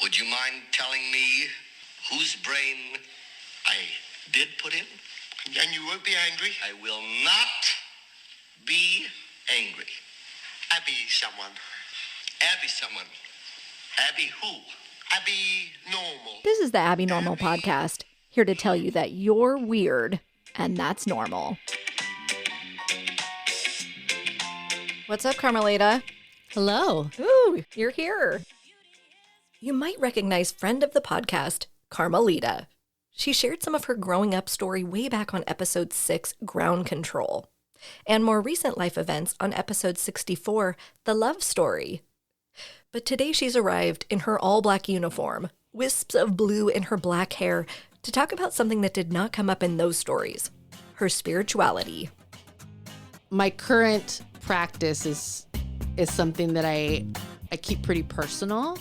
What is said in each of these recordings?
Would you mind telling me whose brain I did put in? And you won't be angry? I will not be angry. Abby someone. Abby someone. Abby who? Abby normal. This is the Abby Normal Podcast, here to tell you that you're weird, and that's normal. What's up, Carmelita? Hello. Ooh, you're here. You might recognize friend of the podcast, Carmelita. She shared some of her growing up story way back on episode 6, Ground Control, and more recent life events on episode 64, The Love Story. But today she's arrived in her all-black uniform, wisps of blue in her black hair, to talk about something that did not come up in those stories, her spirituality. My current practice is something that I keep pretty personal.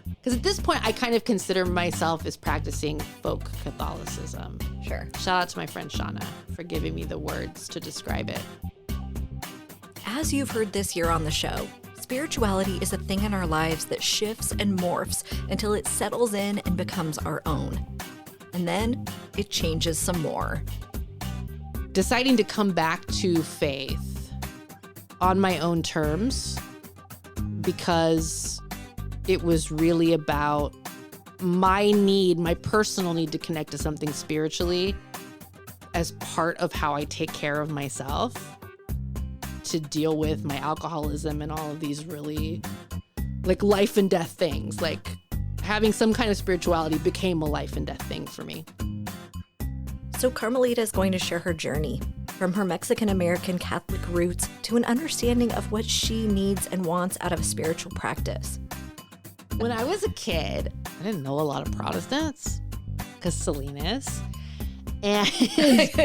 Because at this point, I kind of consider myself as practicing folk Catholicism. Sure. Shout out to my friend Shauna for giving me the words to describe it. As you've heard this year on the show, spirituality is a thing in our lives that shifts and morphs until it settles in and becomes our own. And then it changes some more. Deciding to come back to faith on my own terms because it was really about my personal need to connect to something spiritually as part of how I take care of myself to deal with my alcoholism and all of these really like life and death things. Like having some kind of spirituality became a life and death thing for me. So Carmelita is going to share her journey from her Mexican-American Catholic roots to an understanding of what she needs and wants out of a spiritual practice. When I was a kid, I didn't know a lot of Protestants because Salinas, and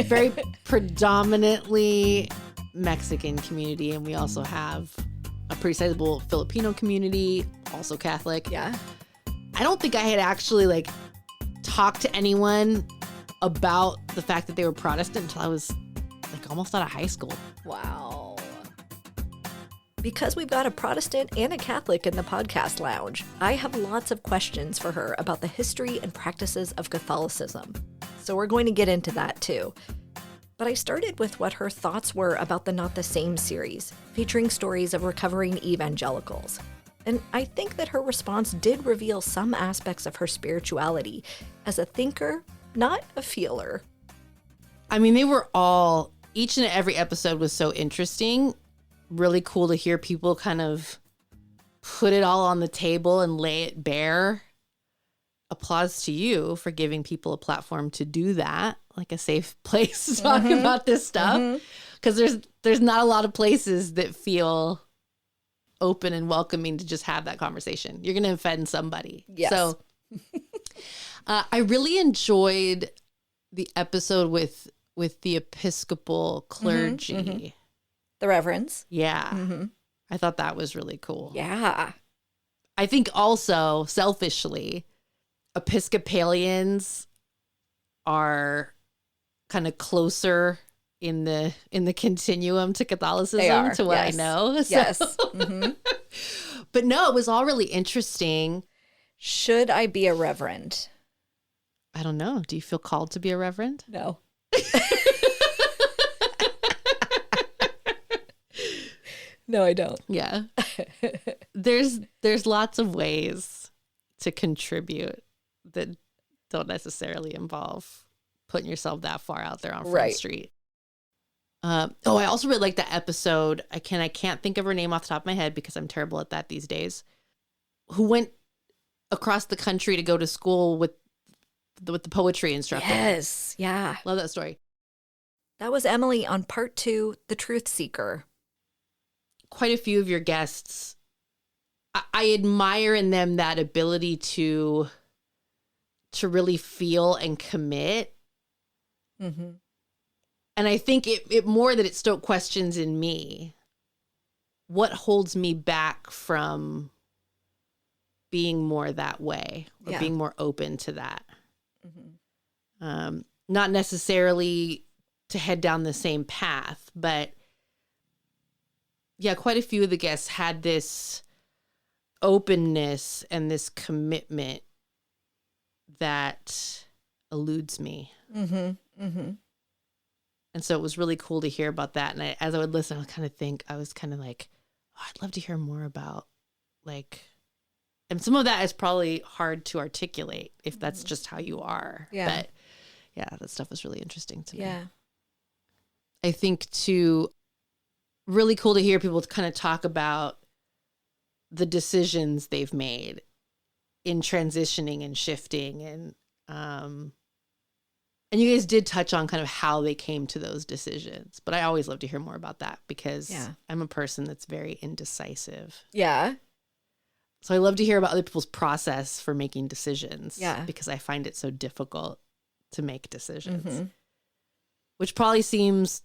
very predominantly Mexican community. And we also have a pretty sizable Filipino community, also Catholic. Yeah. I don't think I had actually talked to anyone about the fact that they were Protestant until I was almost out of high school. Wow. Because we've got a Protestant and a Catholic in the podcast lounge, I have lots of questions for her about the history and practices of Catholicism. So we're going to get into that too. But I started with what her thoughts were about the Not the Same series, featuring stories of recovering evangelicals. And I think that her response did reveal some aspects of her spirituality as a thinker, not a feeler. I mean, each and every episode was so interesting. Really cool to hear people kind of put it all on the table and lay it bare. Applause to you for giving people a platform to do that, like a safe place to talk about this stuff. Because there's not a lot of places that feel open and welcoming to just have that conversation. You're going to offend somebody. Yes. So I really enjoyed the episode with the Episcopal clergy. The reverends. Yeah. I thought that was really cool. Yeah. I think also, selfishly, Episcopalians are kind of closer in the continuum to Catholicism, to what I know. Yes. So. But no, it was all really interesting. Should I be a reverend? I don't know. Do you feel called to be a reverend? No. No, I don't. Yeah. There's lots of ways to contribute that don't necessarily involve putting yourself that far out there on Front Street. I also really like that episode. I can't think of her name off the top of my head because I'm terrible at that these days. Who went across the country to go to school with the poetry instructor. Yes. Yeah. Love that story. That was Emily on part 2, The Truth Seeker. Quite a few of your guests, I admire in them that ability to really feel and commit. And I think it more that it stoked questions in me. What holds me back from being more that way or being more open to that? Not necessarily to head down the same path, but yeah, quite a few of the guests had this openness and this commitment that eludes me. Mm-hmm. Mm-hmm. And so it was really cool to hear about that. And as I would listen, I was kind of like, oh, I'd love to hear more about like, and some of that is probably hard to articulate if that's just how you are. Yeah. But yeah, that stuff was really interesting to me. Yeah. I think too, really cool to hear people kind of talk about the decisions they've made in transitioning and shifting. And you guys did touch on kind of how they came to those decisions, but I always love to hear more about that because I'm a person that's very indecisive. Yeah. So I love to hear about other people's process for making decisions. Yeah. Because I find it so difficult to make decisions, Mm-hmm. which probably seems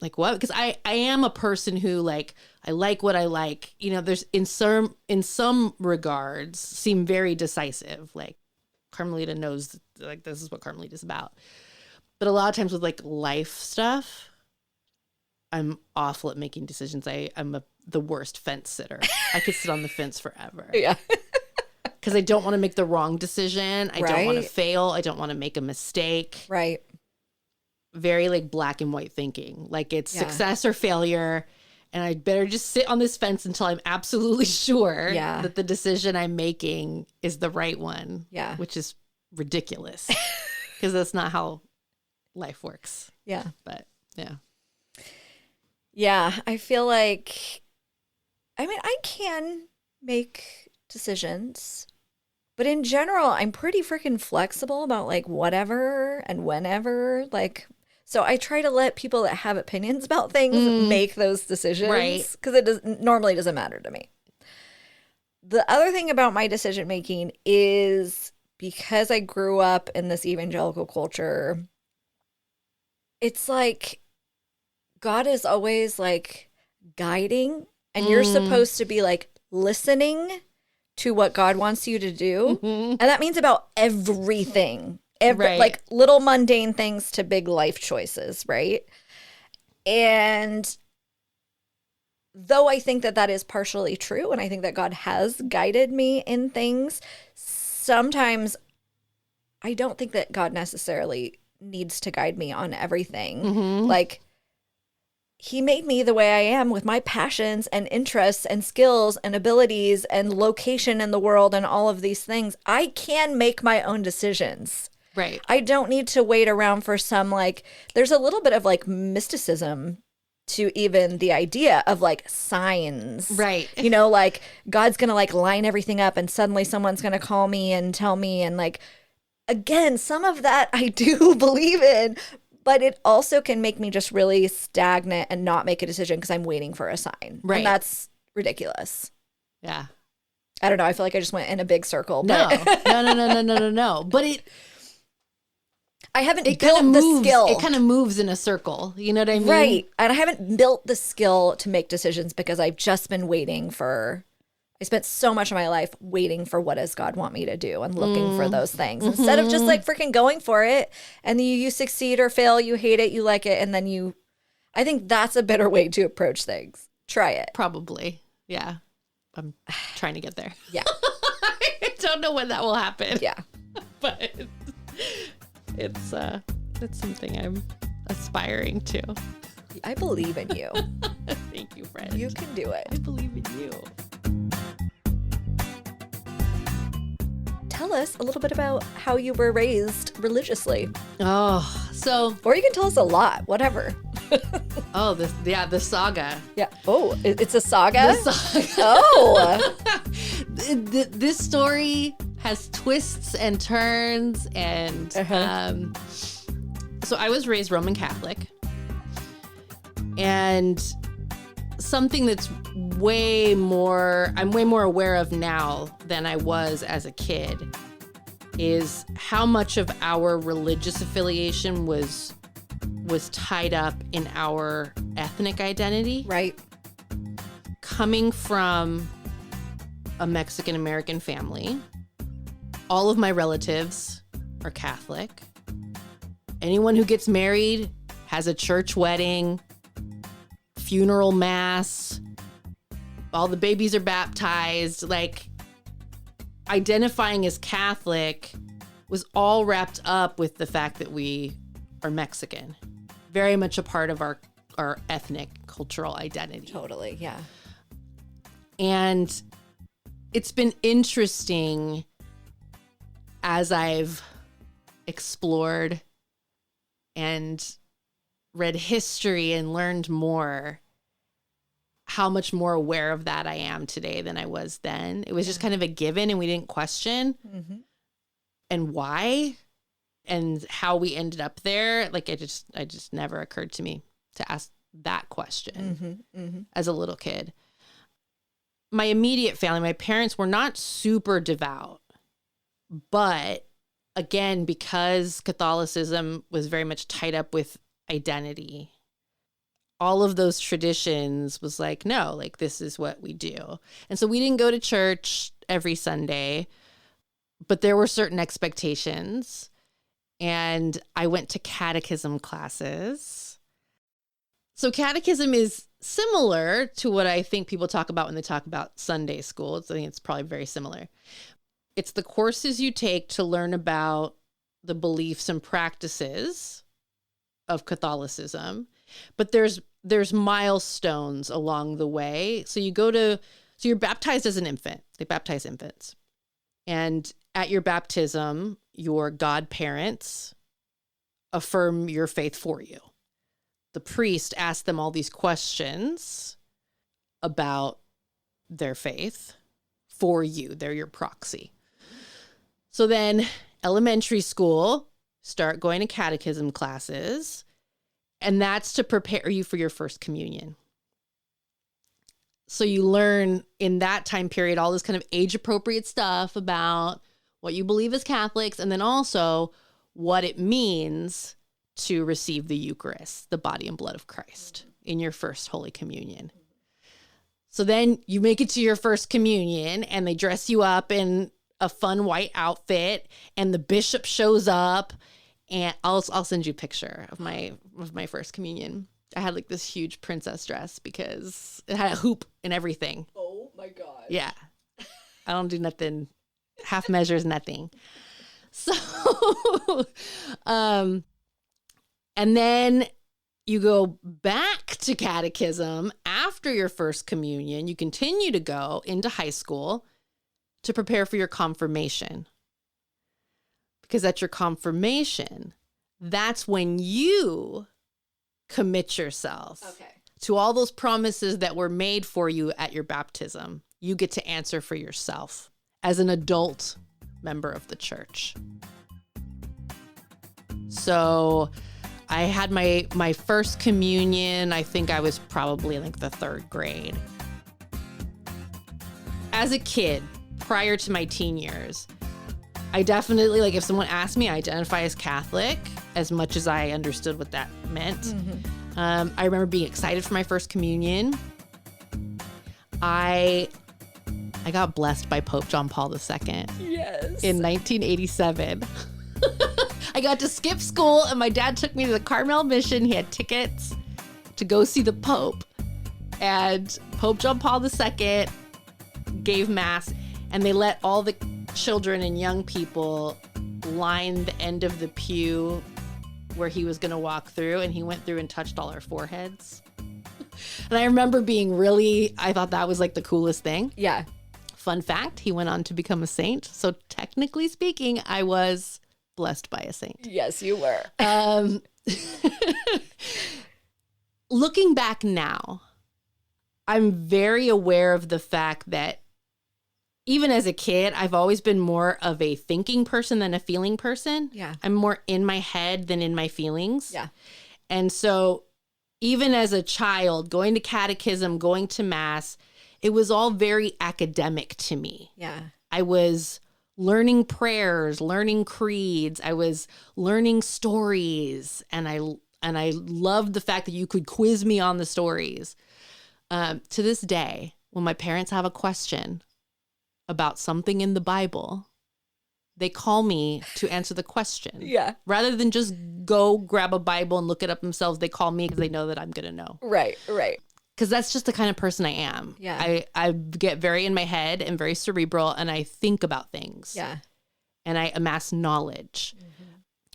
like what? Because I am a person who like what I like. You know, there's in some regards seem very decisive. Like Carmelita knows like this is what Carmelita's about. But a lot of times with like life stuff, I'm awful at making decisions. I'm the worst fence sitter. I could sit on the fence forever. Yeah. Because I don't want to make the wrong decision. I don't want to Right. fail. I don't want to make a mistake. Right. Very like black and white thinking. Like it's Yeah. success or failure. And I'd better just sit on this fence until I'm absolutely sure Yeah. that the decision I'm making is the right one. Yeah. Which is ridiculous. Because that's not how life works. Yeah. But yeah. Yeah. I feel like, I mean, I can make decisions, but in general, I'm pretty freaking flexible about like whatever and whenever. Like, so I try to let people that have opinions about things make those decisions. Right. Because it normally doesn't matter to me. The other thing about my decision making is because I grew up in this evangelical culture, it's like God is always like guiding, and you're supposed to be like listening to what God wants you to do. And that means about everything. Right. Like little mundane things to big life choices, right? And though I think that is partially true, and I think that God has guided me in things, sometimes I don't think that God necessarily needs to guide me on everything. Like, he made me the way I am with my passions and interests and skills and abilities and location in the world and all of these things. I can make my own decisions. Right. I don't need to wait around for some, like, there's a little bit of like mysticism to even the idea of like signs. Right. You know, like God's going to like line everything up and suddenly someone's going to call me and tell me. And like, again, some of that I do believe in, but it also can make me just really stagnant and not make a decision because I'm waiting for a sign. Right. And that's ridiculous. Yeah. I don't know. I feel like I just went in a big circle. No. But No. But I haven't it built kind of the moves. skill. It kind of moves in a circle. You know what I mean? Right. And I haven't built the skill to make decisions because I've just been waiting for, I spent so much of my life waiting for what does God want me to do and looking for those things instead of just like freaking going for it. And you succeed or fail, you hate it, you like it. And then I think that's a better way to approach things. Try it. Probably. Yeah. I'm trying to get there. Yeah. I don't know when that will happen. Yeah. But it's something I'm aspiring to. I believe in you. Thank you, friend. You can do it. I believe in you. Tell us a little bit about how you were raised religiously. Oh, so Or you can tell us a lot, whatever. the saga. Yeah. Oh, it's a saga? The saga. Oh. This story has twists and turns, and so I was raised Roman Catholic, and something that's I'm way more aware of now than I was as a kid is how much of our religious affiliation was tied up in our ethnic identity. Right. Coming from a Mexican American family, all of my relatives are Catholic. Anyone who gets married has a church wedding, funeral mass, all the babies are baptized. Like, identifying as Catholic was all wrapped up with the fact that we are Mexican. Very much a part of our ethnic cultural identity. Totally, yeah. And it's been interesting as I've explored and read history and learned more, how much more aware of that I am today than I was then. It was just kind of a given, and we didn't question and why and how we ended up there. Like, it just never occurred to me to ask that question as a little kid. My immediate family, my parents were not super devout, but again, because Catholicism was very much tied up with identity, all of those traditions was like, no, like, this is what we do. And so we didn't go to church every Sunday, but there were certain expectations. And I went to catechism classes. So catechism is similar to what I think people talk about when they talk about Sunday school. I think it's probably very similar. It's the courses you take to learn about the beliefs and practices of Catholicism, but there's milestones along the way. So you're baptized as an infant. They baptize infants. And at your baptism, your godparents affirm your faith for you. The priest asks them all these questions about their faith for you. They're your proxy. So then elementary school, start going to catechism classes, and that's to prepare you for your first communion. So you learn in that time period all this kind of age-appropriate stuff about what you believe as Catholics, and then also what it means to receive the Eucharist, the body and blood of Christ, in your first Holy Communion. So then you make it to your first communion, and they dress you up in a fun white outfit, and the bishop shows up, and I'll send you a picture of my first communion. I had like this huge princess dress because it had a hoop and everything. Oh my God. Yeah. I don't do nothing. Half measures, nothing. So, and then you go back to catechism after your first communion. You continue to go into high school to prepare for your confirmation. Because at your confirmation, that's when you commit yourself to all those promises that were made for you at your baptism. You get to answer for yourself as an adult member of the church. So I had my first communion. I think I was probably like the third grade. As a kid, prior to my teen years, I definitely, like, if someone asked me, I identify as Catholic, as much as I understood what that meant. I remember being excited for my first communion. I got blessed by Pope John Paul II. Yes. In 1987. I got to skip school, and my dad took me to the Carmel Mission. He had tickets to go see the Pope. And Pope John Paul II gave Mass, and they let all the children and young people line the end of the pew where he was going to walk through, and he went through and touched all our foreheads. And I remember I thought that was like the coolest thing. Yeah. Fun fact, he went on to become a saint. So technically speaking, I was blessed by a saint. Yes, you were. Looking back now, I'm very aware of the fact that even as a kid, I've always been more of a thinking person than a feeling person. Yeah. I'm more in my head than in my feelings. Yeah. And so even as a child, going to catechism, going to Mass, it was all very academic to me. Yeah. I was learning prayers, learning creeds. I was learning stories. And I loved the fact that you could quiz me on the stories. To this day, when my parents have a question about something in the Bible, they call me to answer the question. Yeah. Rather than just go grab a Bible and look it up themselves, they call me because they know that I'm going to know. Right, right. because that's just the kind of person I am. Yeah. I get very in my head and very cerebral, and I think about things. Yeah. And I amass knowledge.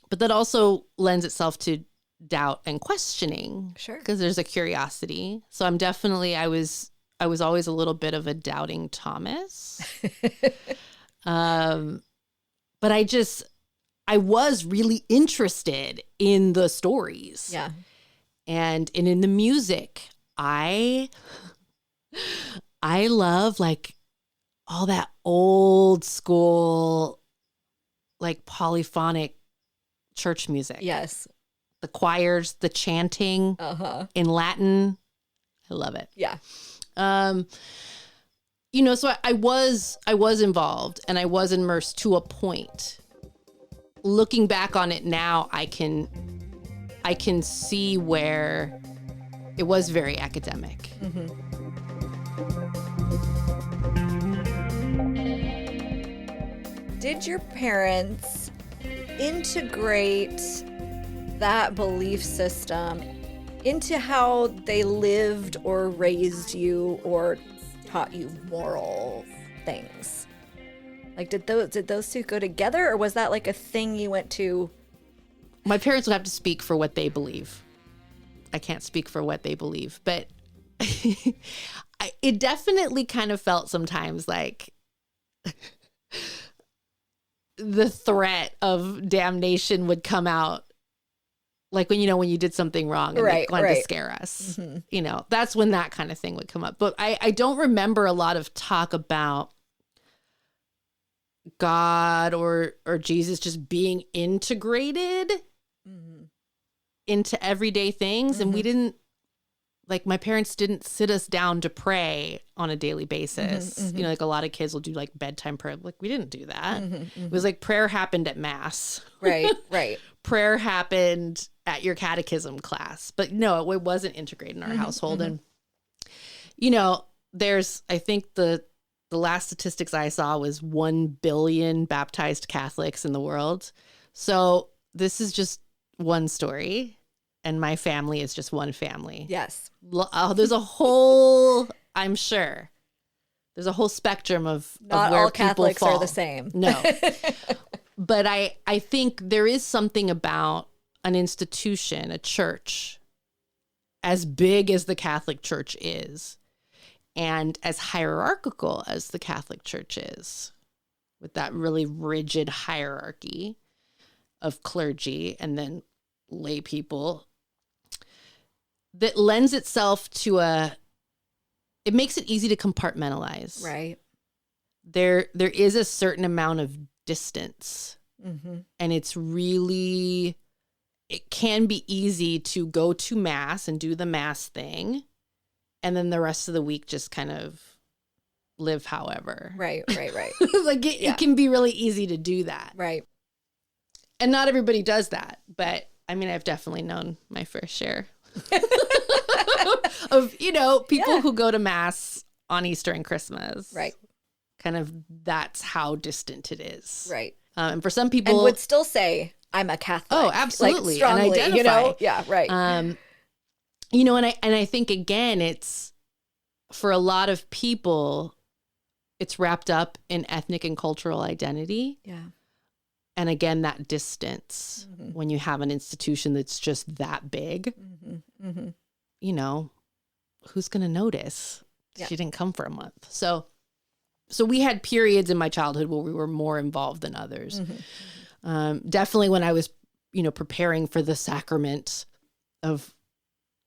But that also lends itself to doubt and questioning. Sure. Because there's a curiosity. So I'm definitely, I was always a little bit of a doubting Thomas. But I was really interested in the stories. Yeah. And in the music. I love like all that old school, like polyphonic church music. Yes. The choirs, the chanting in Latin. I love it. Yeah. So I was involved and I was immersed to a point. Looking back on it now, I can see where it was very academic. Did your parents integrate that belief system into how they lived or raised you or taught you moral things? Like, did those two go together, or was that like a thing you went to? My parents would have to speak for what they believe. I can't speak for what they believe, but it definitely kind of felt sometimes like the threat of damnation would come out. Like when you did something wrong and they wanted to scare us, that's when that kind of thing would come up. But I don't remember a lot of talk about God or Jesus just being integrated into everyday things. And we didn't, like, my parents didn't sit us down to pray on a daily basis. Like a lot of kids will do like bedtime prayer. Like, we didn't do that. It was like prayer happened at mass. Right. Prayer happened at your catechism class. But no, it wasn't integrated in our household. And, there's, I think the last statistics I saw was 1 billion baptized Catholics in the world. So this is just one story. And my family is just one family. Yes. There's a whole, I'm sure, there's a whole spectrum of Not where all Catholics people fall. are the same. No. But I think there is something about an institution, a church, as big as the Catholic Church is, and as hierarchical as the Catholic Church is, with that really rigid hierarchy of clergy and then lay people, that lends itself to it makes it easy to compartmentalize. Right. There is a certain amount of distance, and it can be easy to go to mass and do the mass thing, and then the rest of the week just kind of live however. Right. Like it can be really easy to do that. Right. And not everybody does that, but I mean, I've definitely known my fair share of, people who go to mass on Easter and Christmas. Right. Kind of, that's how distant it is. Right. And for some people, and would still say, I'm a Catholic. Oh, absolutely. Like, strongly, and identify. Yeah, right. And I think, again, it's, for a lot of people, it's wrapped up in ethnic and cultural identity. Yeah. And again, that distance, when you have an institution that's just that big, who's going to notice? Yeah. She didn't come for a month. So we had periods in my childhood where we were more involved than others. Definitely when I was, preparing for the sacrament of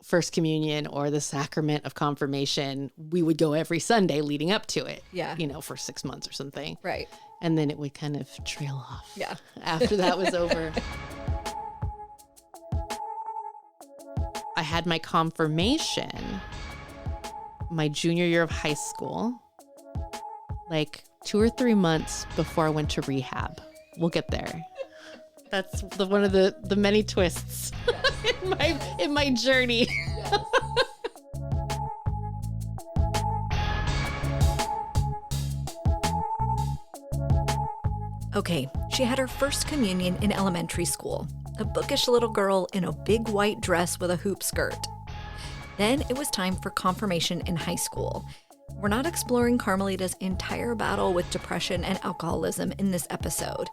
First Communion or the sacrament of confirmation, we would go every Sunday leading up to it. Yeah. For 6 months or something. Right. And then it would kind of trail off. Yeah. After that was over. I had my confirmation my junior year of high school, like 2 or 3 months before I went to rehab. We'll get there. That's one of the many twists in my journey. Okay, she had her first communion in elementary school, a bookish little girl in a big white dress with a hoop skirt. Then it was time for confirmation in high school. We're not exploring Carmelita's entire battle with depression and alcoholism in this episode,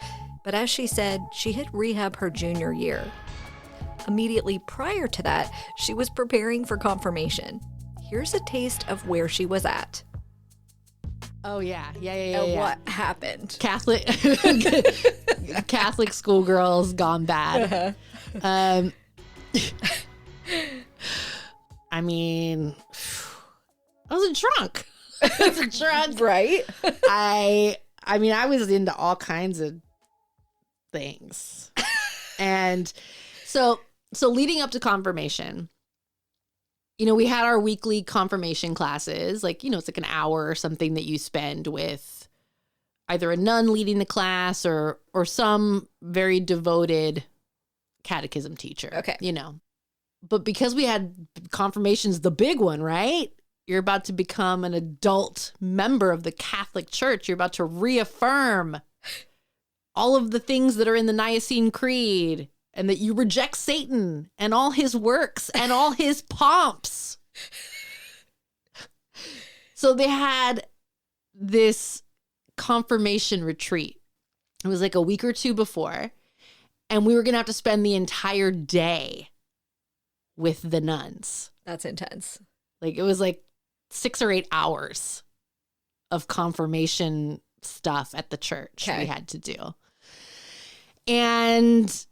but as she said, she hit rehab her junior year. Immediately prior to that, she was preparing for confirmation. Here's a taste of where she was at. Oh, yeah. What happened? Catholic schoolgirls gone bad. I mean, I was a drunk. Right? I mean, I was into all kinds of things. And so leading up to confirmation, we had our weekly confirmation classes, it's like an hour or something that you spend with either a nun leading the class or some very devoted catechism teacher. Okay. But because we had confirmations, the big one, right? You're about to become an adult member of the Catholic Church. You're about to reaffirm all of the things that are in the Nicene Creed, and that you reject Satan and all his works and all his pomps. So they had this confirmation retreat. It was like a week or two before, and we were going to have to spend the entire day with the nuns. That's intense. It was 6 or 8 hours of confirmation stuff at the church we had to do. And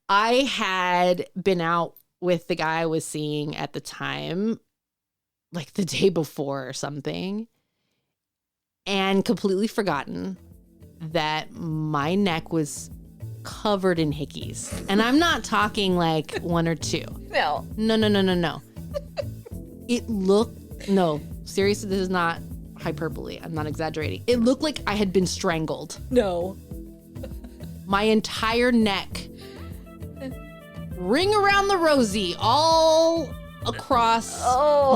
I had been out with the guy I was seeing at the time, the day before or something, and completely forgotten that my neck was covered in hickeys. And I'm not talking one or two. No. No. It looked, no, seriously, this is not hyperbole. I'm not exaggerating. It looked like I had been strangled. No. My entire neck, ring around the rosy, all across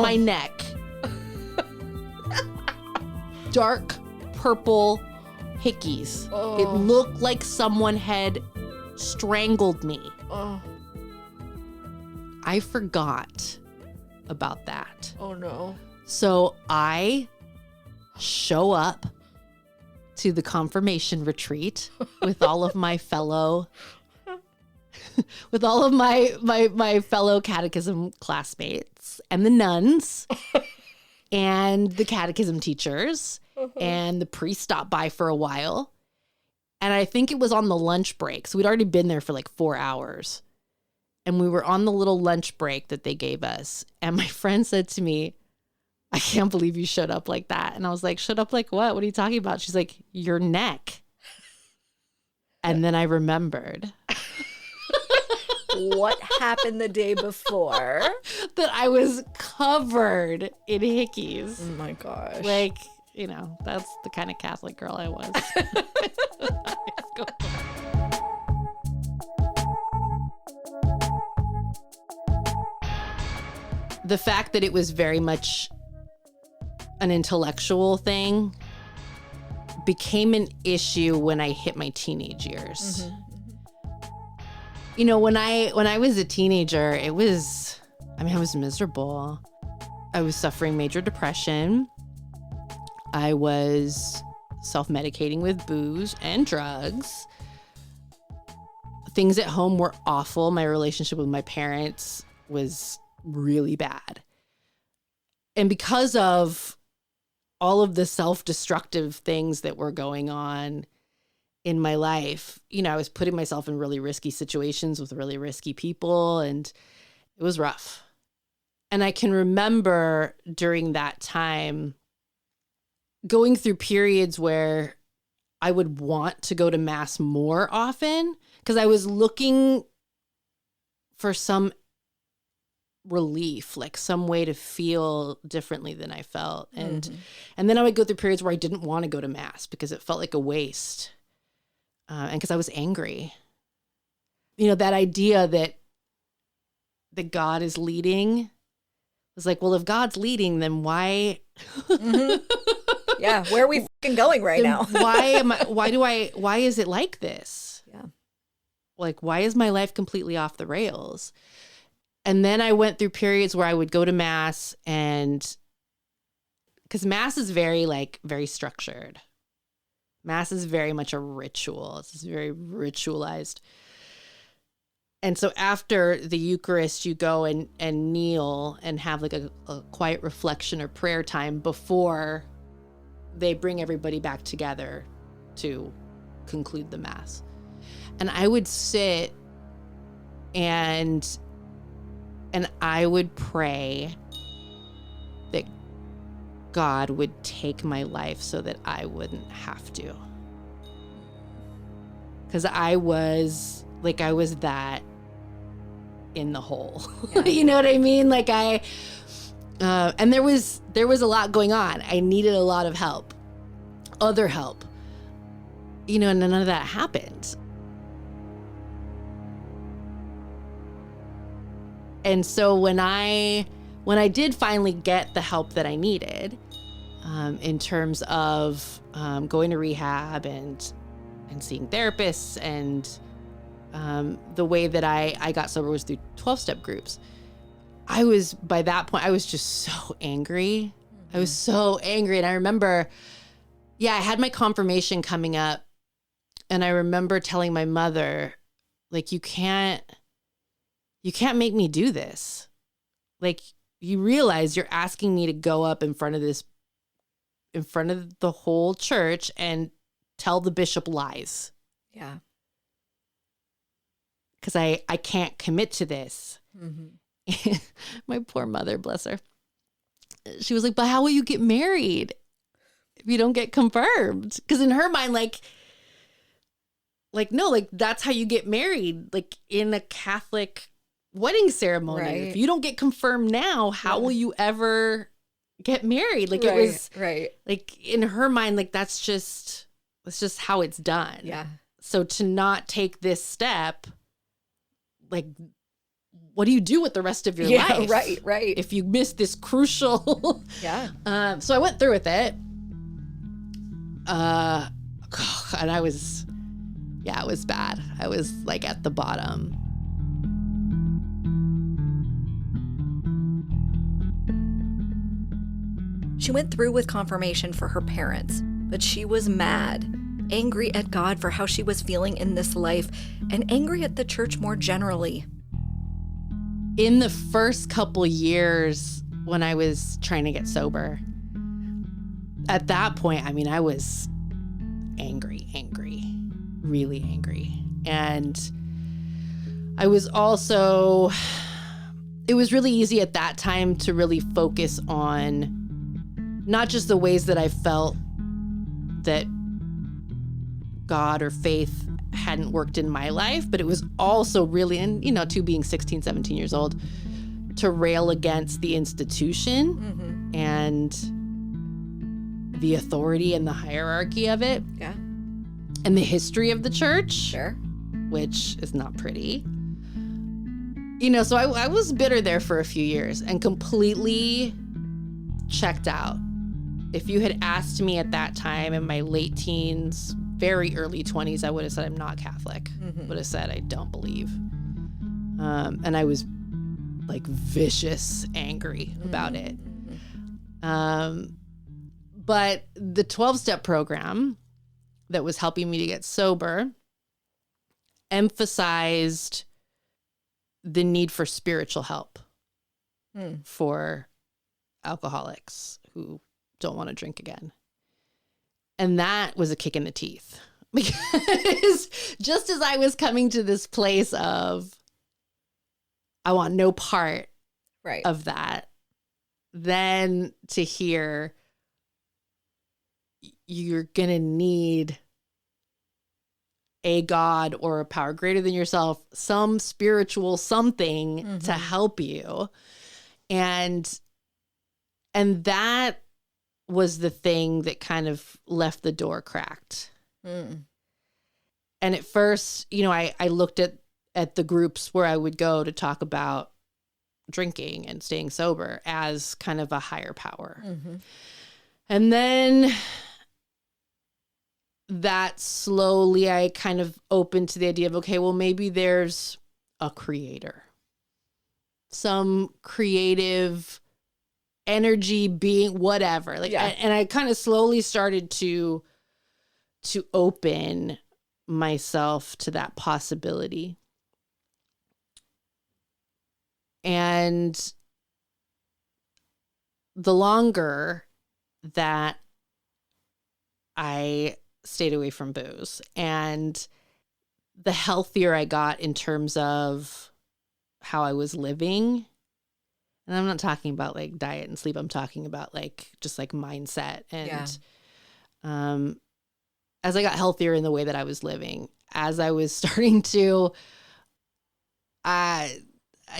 my neck. Dark purple hickeys. Oh. It looked like someone had strangled me. Oh. I forgot about that. Oh, no. So I show up to the confirmation retreat with all of my fellow my fellow catechism classmates and the nuns and the catechism teachers, and the priest stopped by for a while. And I think it was on the lunch break. So we'd already been there for 4 hours. And we were on the little lunch break that they gave us. And my friend said to me, "I can't believe you showed up like that." And I was like, "Showed up like what? What are you talking about?" She's like, "Your neck." And then I remembered. What happened the day before? That I was covered in hickeys. Oh my gosh. That's the kind of Catholic girl I was. The fact that it was very much an intellectual thing became an issue when I hit my teenage years. Mm-hmm. When I was a teenager, I was miserable. I was suffering major depression. I was self-medicating with booze and drugs. Things at home were awful. My relationship with my parents was really bad. And because of all of the self-destructive things that were going on in my life, I was putting myself in really risky situations with really risky people, and it was rough. And I can remember during that time going through periods where I would want to go to mass more often because I was looking for some relief, some way to feel differently than I felt. And then I would go through periods where I didn't want to go to mass because it felt like a waste. And because I was angry. That idea that God is leading was well, if God's leading, then why? Yeah, where are we fucking going right now? Why is it like this? Yeah. Why is my life completely off the rails? And then I went through periods where I would go to Mass, and because Mass is very structured. Mass is very much a ritual. It's very ritualized. And so after the Eucharist, you go and kneel and have like a quiet reflection or prayer time before they bring everybody back together to conclude the Mass. And I would sit and I would pray that God would take my life so that I wouldn't have to. Because I was that in the hole. Yeah. You know what I mean? Like and there was a lot going on. I needed a lot of help, other help, and none of that happened. And so when I did finally get the help that I needed, in terms of going to rehab and seeing therapists, and the way that I got sober was through 12-step groups. By that point, I was just so angry. Mm-hmm. I was so angry. And I remember, I had my confirmation coming up, and I remember telling my mother, like, you can't make me do this. Like, you realize you're asking me to go up in front of the whole church and tell the bishop lies. Yeah. Because I can't commit to this. Mm-hmm. My poor mother, bless her. She was like, but how will you get married if you don't get confirmed? Because in her mind, no, that's how you get married, like in a Catholic wedding ceremony. Right. If you don't get confirmed now, how will you ever get married? Like, right, it was right. Like in her mind, like that's just how it's done. Yeah. So to not take this step, like, what do you do with the rest of your life? Right. If you miss this crucial. Yeah. So I went through with it. And I was, it was bad. I was like at the bottom. She went through with confirmation for her parents, but she was mad, angry at God for how she was feeling in this life, and angry at the church more generally. In the first couple years when I was trying to get sober, at that point, I was angry, really angry. And I was also, it was really easy at that time to really focus on not just the ways that I felt that God or faith hadn't worked in my life, but it was also really, and to being 16, 17 years old, to rail against the institution Mm-hmm. and the authority and the hierarchy of it. Yeah. And the history of the church. Sure. Which is not pretty. So I was bitter there for a few years and completely checked out. If you had asked me at that time in my late teens, very early 20s, I would have said I'm not Catholic. Mm-hmm. Would have said I don't believe. And I was like vicious, angry about it. But the 12-step program that was helping me to get sober emphasized the need for spiritual help for alcoholics who don't want to drink again. And that was a kick in the teeth. Because just as I was coming to this place of, I want no part of that, then to hear you're going to need a God or a power greater than yourself, some spiritual something to help you. And that was the thing that kind of left the door cracked. And at first, I looked at the groups where I would go to talk about drinking and staying sober as kind of a higher power. And then that slowly I kind of opened to the idea of, okay, well, maybe there's a creator. some creative energy being, whatever. Like, and I kind of slowly started to open myself to that possibility. And the longer that I stayed away from booze and the healthier I got in terms of how I was living. And I'm not talking about like diet and sleep. I'm talking about like just like mindset. And as I got healthier in the way that I was living, as I was starting to, I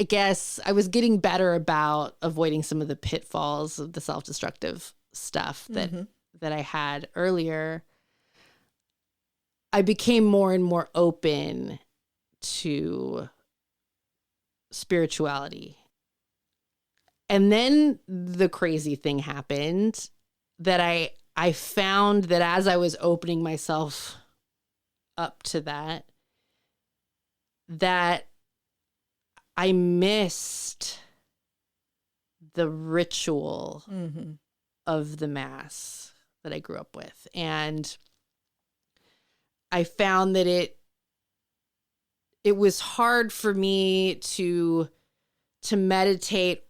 guess I was getting better about avoiding some of the pitfalls of the self-destructive stuff that I had earlier. I became more and more open to spirituality. And then the crazy thing happened that I found that as I was opening myself up to that I missed the ritual of the Mass that I grew up with. And I found that it was hard for me to meditate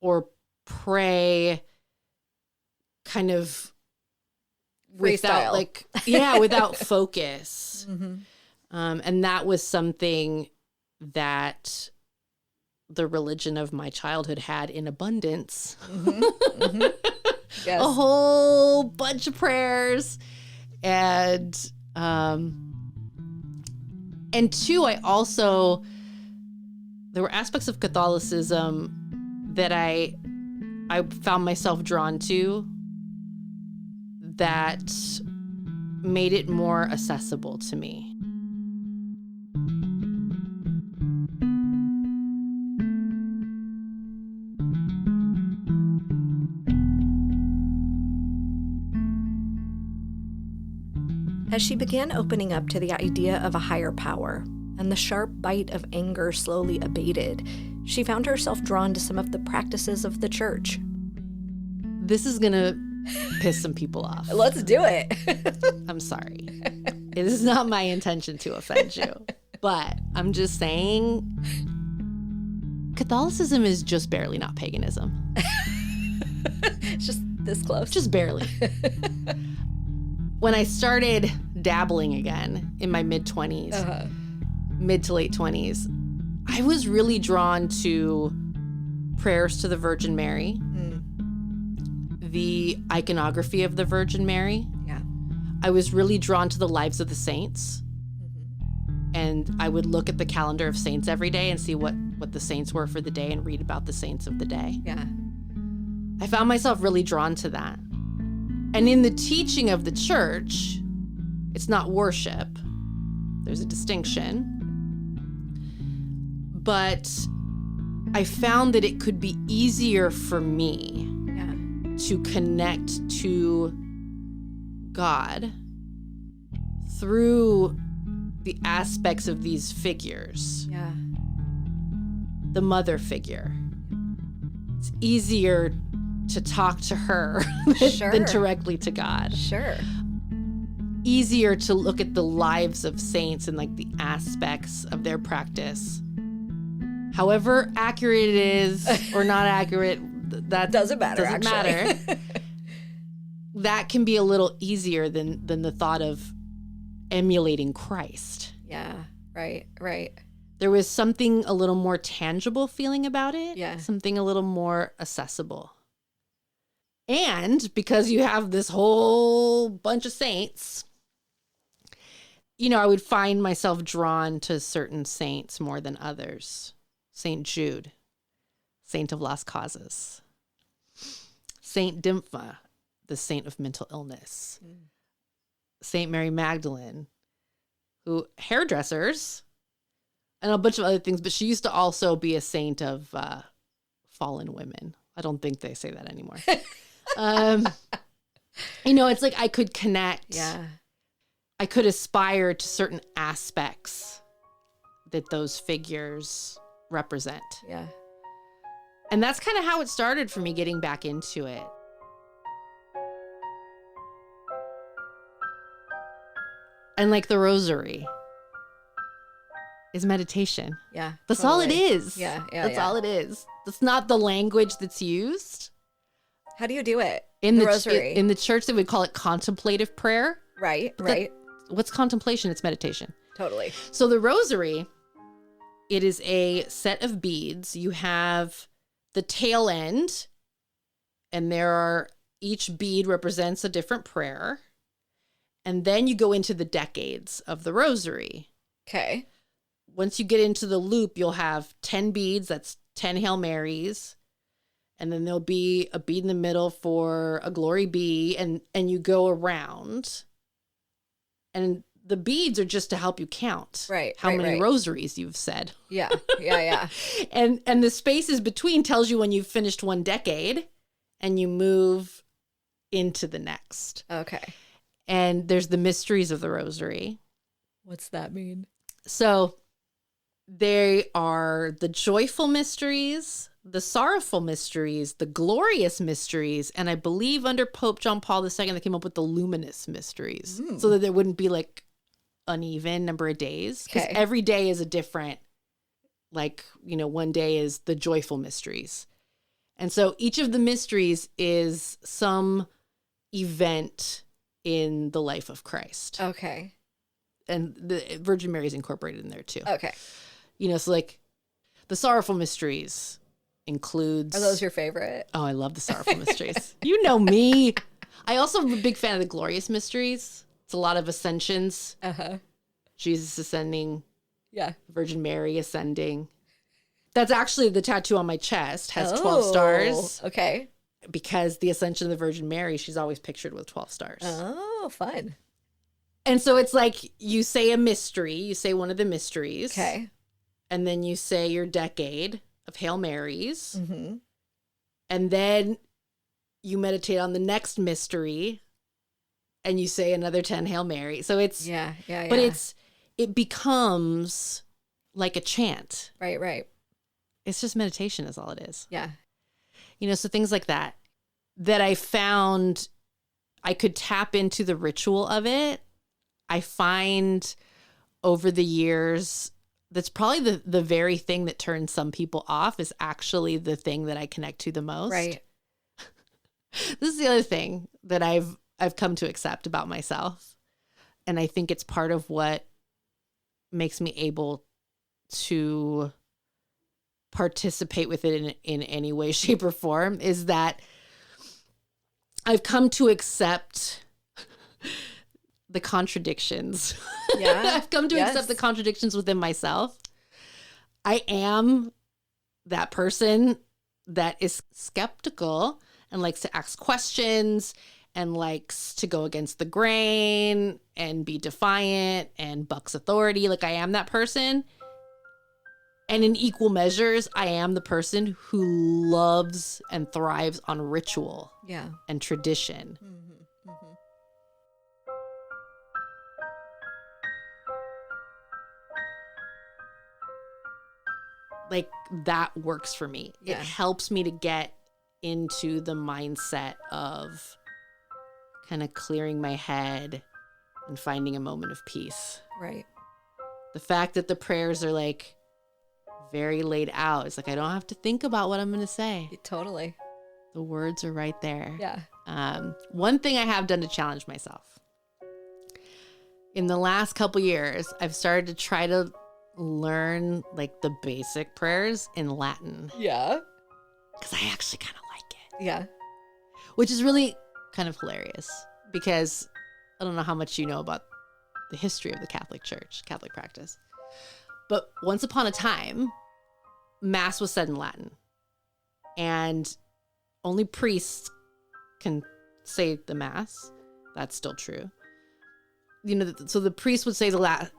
or pray kind of without without focus. And that was something that the religion of my childhood had in abundance. Yes. A whole bunch of prayers. And two, there were aspects of Catholicism that I found myself drawn to that made it more accessible to me. As she began opening up to the idea of a higher power, and the sharp bite of anger slowly abated, she found herself drawn to some of the practices of the church. This is going to piss some people off. Let's do it. I'm sorry. It is not my intention to offend you. But I'm just saying, Catholicism is just barely not paganism. It's just this close. Just barely. When I started dabbling again in my mid-20s, mid to late 20s, I was really drawn to prayers to the Virgin Mary, the iconography of the Virgin Mary. Yeah. I was really drawn to the lives of the saints. And I would look at the calendar of saints every day and see what the saints were for the day and read about the saints of the day. Yeah. I found myself really drawn to that. And in the teaching of the church, it's not worship. There's a distinction. But I found that it could be easier for me to connect to God through the aspects of these figures. Yeah. The mother figure. It's easier to talk to her than directly to God. Sure. Easier to look at the lives of saints and like the aspects of their practice. However accurate it is or not accurate, that doesn't matter. That can be a little easier than the thought of emulating Christ. Yeah, right. There was something a little more tangible feeling about it. Yeah. Something a little more accessible. And because you have this whole bunch of saints, I would find myself drawn to certain saints more than others. Saint Jude, Saint of Lost Causes. Saint Dympha, the saint of mental illness. Saint Mary Magdalene, who hairdressers and a bunch of other things, but she used to also be a saint of fallen women. I don't think they say that anymore. It's like I could connect. Yeah. I could aspire to certain aspects that those figures represent. Yeah. And that's kind of how it started for me getting back into it. And like the rosary is meditation. Yeah. That's all it is. Yeah. That's all it is. That's not the language that's used. How do you do it? In the rosary. In the church, they would call it contemplative prayer. Right. But Right. What's contemplation? It's meditation. Totally. So the rosary, it is a set of beads. You have the tail end, and each bead represents a different prayer. And then you go into the decades of the rosary. Okay. Once you get into the loop, you'll have 10 beads. That's 10 Hail Marys. And then there'll be a bead in the middle for a glory be. And you go around. And the beads are just to help you count how many rosaries you've said. Yeah. Yeah. And the spaces between tells you when you've finished one decade and you move into the next. Okay. And there's the mysteries of the rosary. What's that mean? So they are the joyful mysteries, the sorrowful mysteries, the glorious mysteries, and I believe under Pope John Paul II, they came up with the luminous mysteries so that there wouldn't be like uneven number of days. Because every day is a different, one day is the joyful mysteries. And so each of the mysteries is some event in the life of Christ. Okay. And the Virgin Mary is incorporated in there too. Okay. So like the sorrowful mysteries includes. Are those your favorite? Oh, I love the sorrowful mysteries. You know me. I also am a big fan of the glorious mysteries. It's a lot of ascensions. Jesus ascending. Yeah. Virgin Mary ascending. That's actually the tattoo on my chest has 12 stars. Okay. Because the ascension of the Virgin Mary, she's always pictured with 12 stars. Oh, fun. And so it's like you say a mystery, you say one of the mysteries. Okay. And then you say your decade of Hail Marys. Mm-hmm. And then you meditate on the next mystery and you say another 10 Hail Mary. So it's, but it becomes like a chant. Right. It's just meditation is all it is. Yeah. So things like that I found I could tap into the ritual of it. I find over the years, that's probably the very thing that turns some people off is actually the thing that I connect to the most. Right. This is the other thing that I've come to accept about myself. And I think it's part of what makes me able to participate with it in any way, shape, or form is that I've come to accept the contradictions. Yeah. I've come to accept the contradictions within myself. I am that person that is skeptical and likes to ask questions and likes to go against the grain and be defiant and bucks authority. Like I am that person. And in equal measures, I am the person who loves and thrives on ritual and tradition. Mm-hmm. Mm-hmm. Like that works for me. Yeah. It helps me to get into the mindset of kind of clearing my head and finding a moment of peace. Right. The fact that the prayers are like very laid out. It's like I don't have to think about what I'm going to say. Totally. The words are right there. Yeah. One thing I have done to challenge myself. In the last couple years, I've started to try to learn like the basic prayers in Latin. Yeah. Because I actually kind of like it. Yeah. Which is really kind of hilarious because I don't know how much you know about the history of the Catholic Church, Catholic practice. But once upon a time, Mass was said in Latin. And only priests can say the Mass. That's still true. So the priest would say the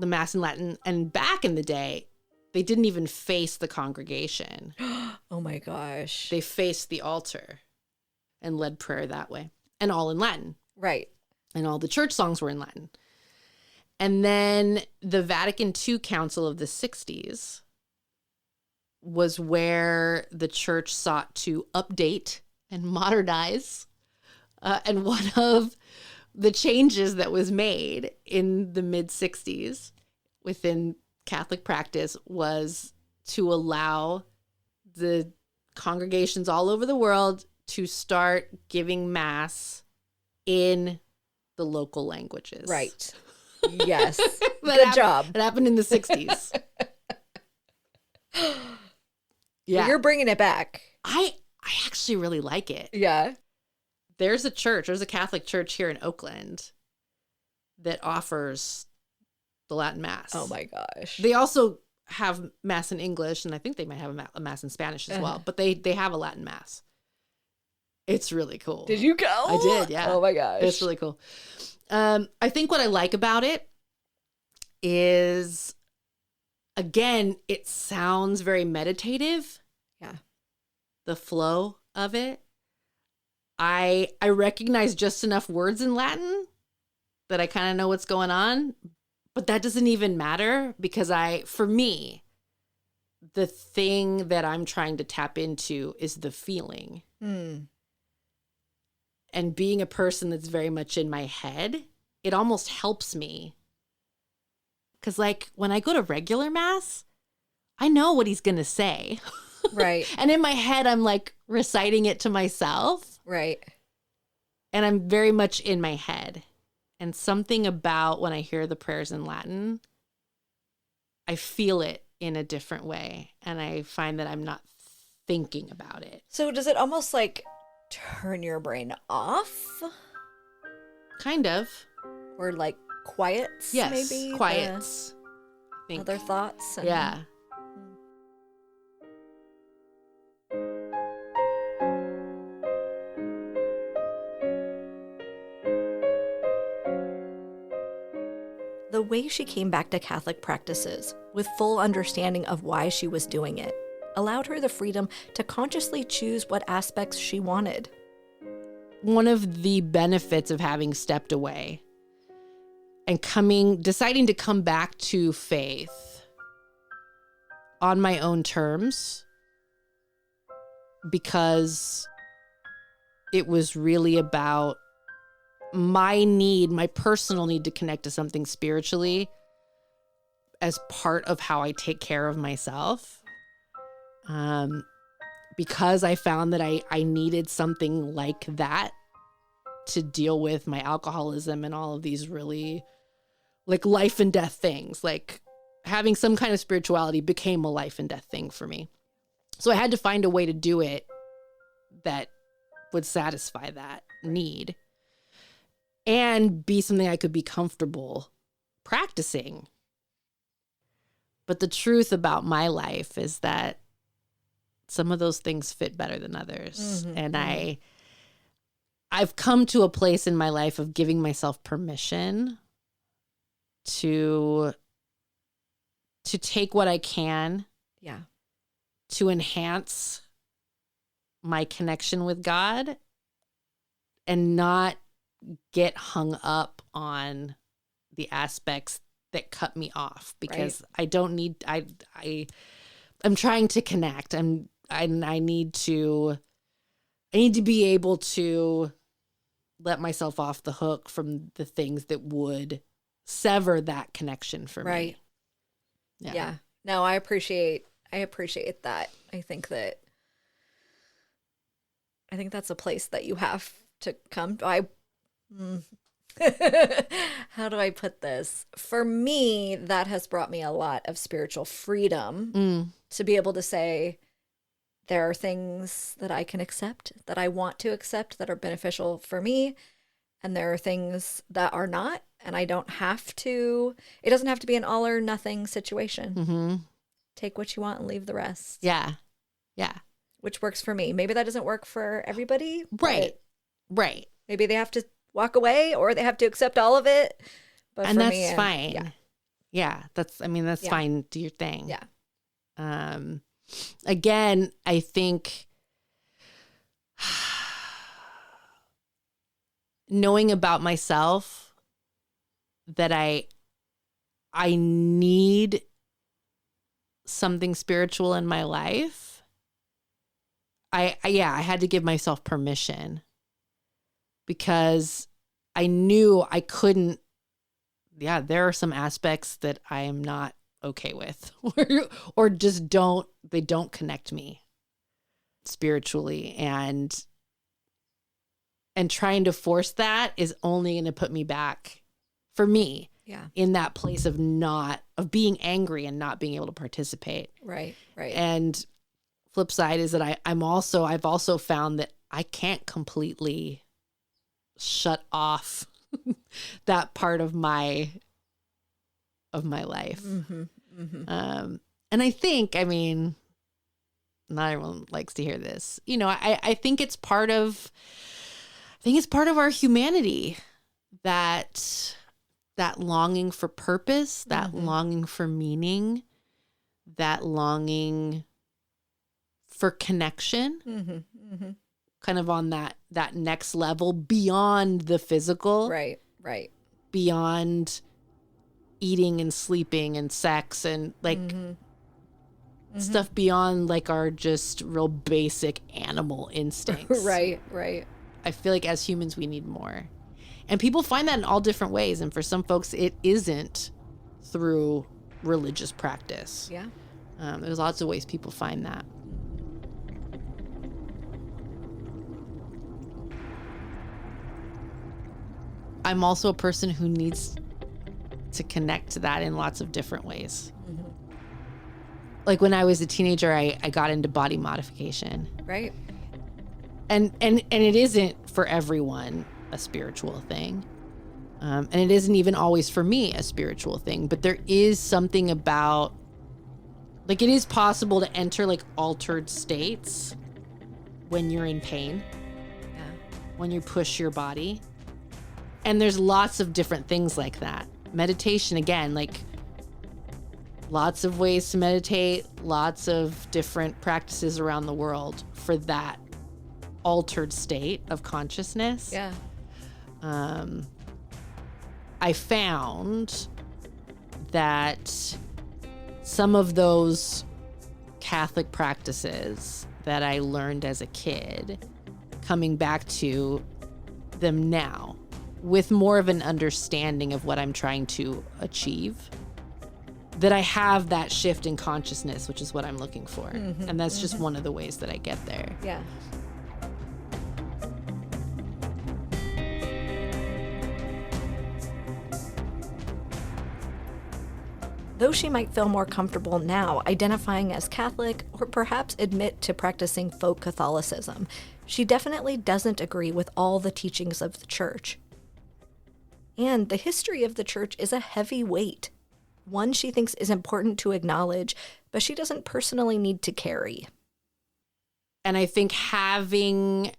Mass in Latin. And back in the day, they didn't even face the congregation. Oh my gosh. They faced the altar and led prayer that way. And all in Latin. Right. And all the church songs were in Latin. And then the Vatican II Council of the 60s was where the church sought to update and modernize. And one of the changes that was made in the mid-60s within Catholic practice was to allow the congregations all over the world to start giving Mass in the local languages. Right. Yes. Good job. It happened in the 60s. Yeah. You're bringing it back. I actually really like it. Yeah. There's a Catholic church here in Oakland that offers the Latin Mass. Oh my gosh. They also have Mass in English, and I think they might have a Mass in Spanish as well, but they have a Latin Mass. It's really cool. Did you go? I did, yeah. Oh my gosh. It's really cool. I think what I like about it is, again, it sounds very meditative. Yeah. The flow of it. I recognize just enough words in Latin that I kind of know what's going on, but that doesn't even matter because for me, the thing that I'm trying to tap into is the feeling. And being a person that's very much in my head, it almost helps me. Because like when I go to regular Mass, I know what he's going to say. Right. And in my head, I'm like reciting it to myself. Right. And I'm very much in my head. And something about when I hear the prayers in Latin, I feel it in a different way. And I find that I'm not thinking about it. So does it almost like turn your brain off? Kind of. Or like quiets, Yes, maybe? quiets. I think. Other thoughts? Yeah. The way she came back to Catholic practices, with full understanding of why she was doing it, allowed her the freedom to consciously choose what aspects she wanted. One of the benefits of having stepped away and deciding to come back to faith on my own terms, because it was really about my personal need to connect to something spiritually as part of how I take care of myself. Because I found that I needed something like that to deal with my alcoholism and all of these really like life and death things. Like having some kind of spirituality became a life and death thing for me. So I had to find a way to do it that would satisfy that need and be something I could be comfortable practicing. But the truth about my life is that some of those things fit better than others. Mm-hmm. And I've come to a place in my life of giving myself permission to take what I can, Yeah. to enhance my connection with God and not get hung up on the aspects that cut me off, because I don't need, I'm trying to connect. I need to be able to let myself off the hook from the things that would sever that connection for Right. me. Yeah. No, I appreciate that. I think that's a place that you have to come to. How do I put this? For me, that has brought me a lot of spiritual freedom to be able to say there are things that I can accept, that I want to accept, that are beneficial for me, and there are things that are not, and I don't have to. It doesn't have to be an all or nothing situation. Mm-hmm. Take what you want and leave the rest. Yeah. Yeah. Which works for me. Maybe that doesn't work for everybody. Right. Right. Maybe they have to walk away or they have to accept all of it. But And for that's me, fine. Yeah. Yeah. That's Yeah. fine. Do your thing. Yeah. Again, I think knowing about myself that I need something spiritual in my life, I had to give myself permission, because I knew I couldn't. Yeah, there are some aspects that I am not okay with, or just don't connect me spiritually, and trying to force that is only going to put me back, for me, in that place of being angry and not being able to participate. Right. And flip side is that I've also found that I can't completely shut off that part of my life. And I think, not everyone likes to hear this. I think it's part of our humanity, that longing for purpose, that longing for meaning, that longing for connection, kind of on that next level beyond the physical, Right. beyond eating and sleeping and sex and stuff beyond like our just real basic animal instincts. Right. I feel like as humans we need more. And people find that in all different ways. And for some folks it isn't through religious practice. Yeah. There's lots of ways people find that. I'm also a person who needs to connect to that in lots of different ways. Like when I was a teenager, I got into body modification. Right. And it isn't for everyone a spiritual thing. And it isn't even always for me a spiritual thing, but there is something about, like, it is possible to enter like altered states when you're in pain, when you push your body. And there's lots of different things like that. Meditation, again, like lots of ways to meditate, lots of different practices around the world for that altered state of consciousness. Yeah. I found that some of those Catholic practices that I learned as a kid, coming back to them now with more of an understanding of what I'm trying to achieve, that I have that shift in consciousness, which is what I'm looking for. And that's just one of the ways that I get there. Yeah. Though she might feel more comfortable now identifying as Catholic, or perhaps admit to practicing folk Catholicism, she definitely doesn't agree with all the teachings of the Church. And the history of the Church is a heavy weight, one she thinks is important to acknowledge, but she doesn't personally need to carry. And I think having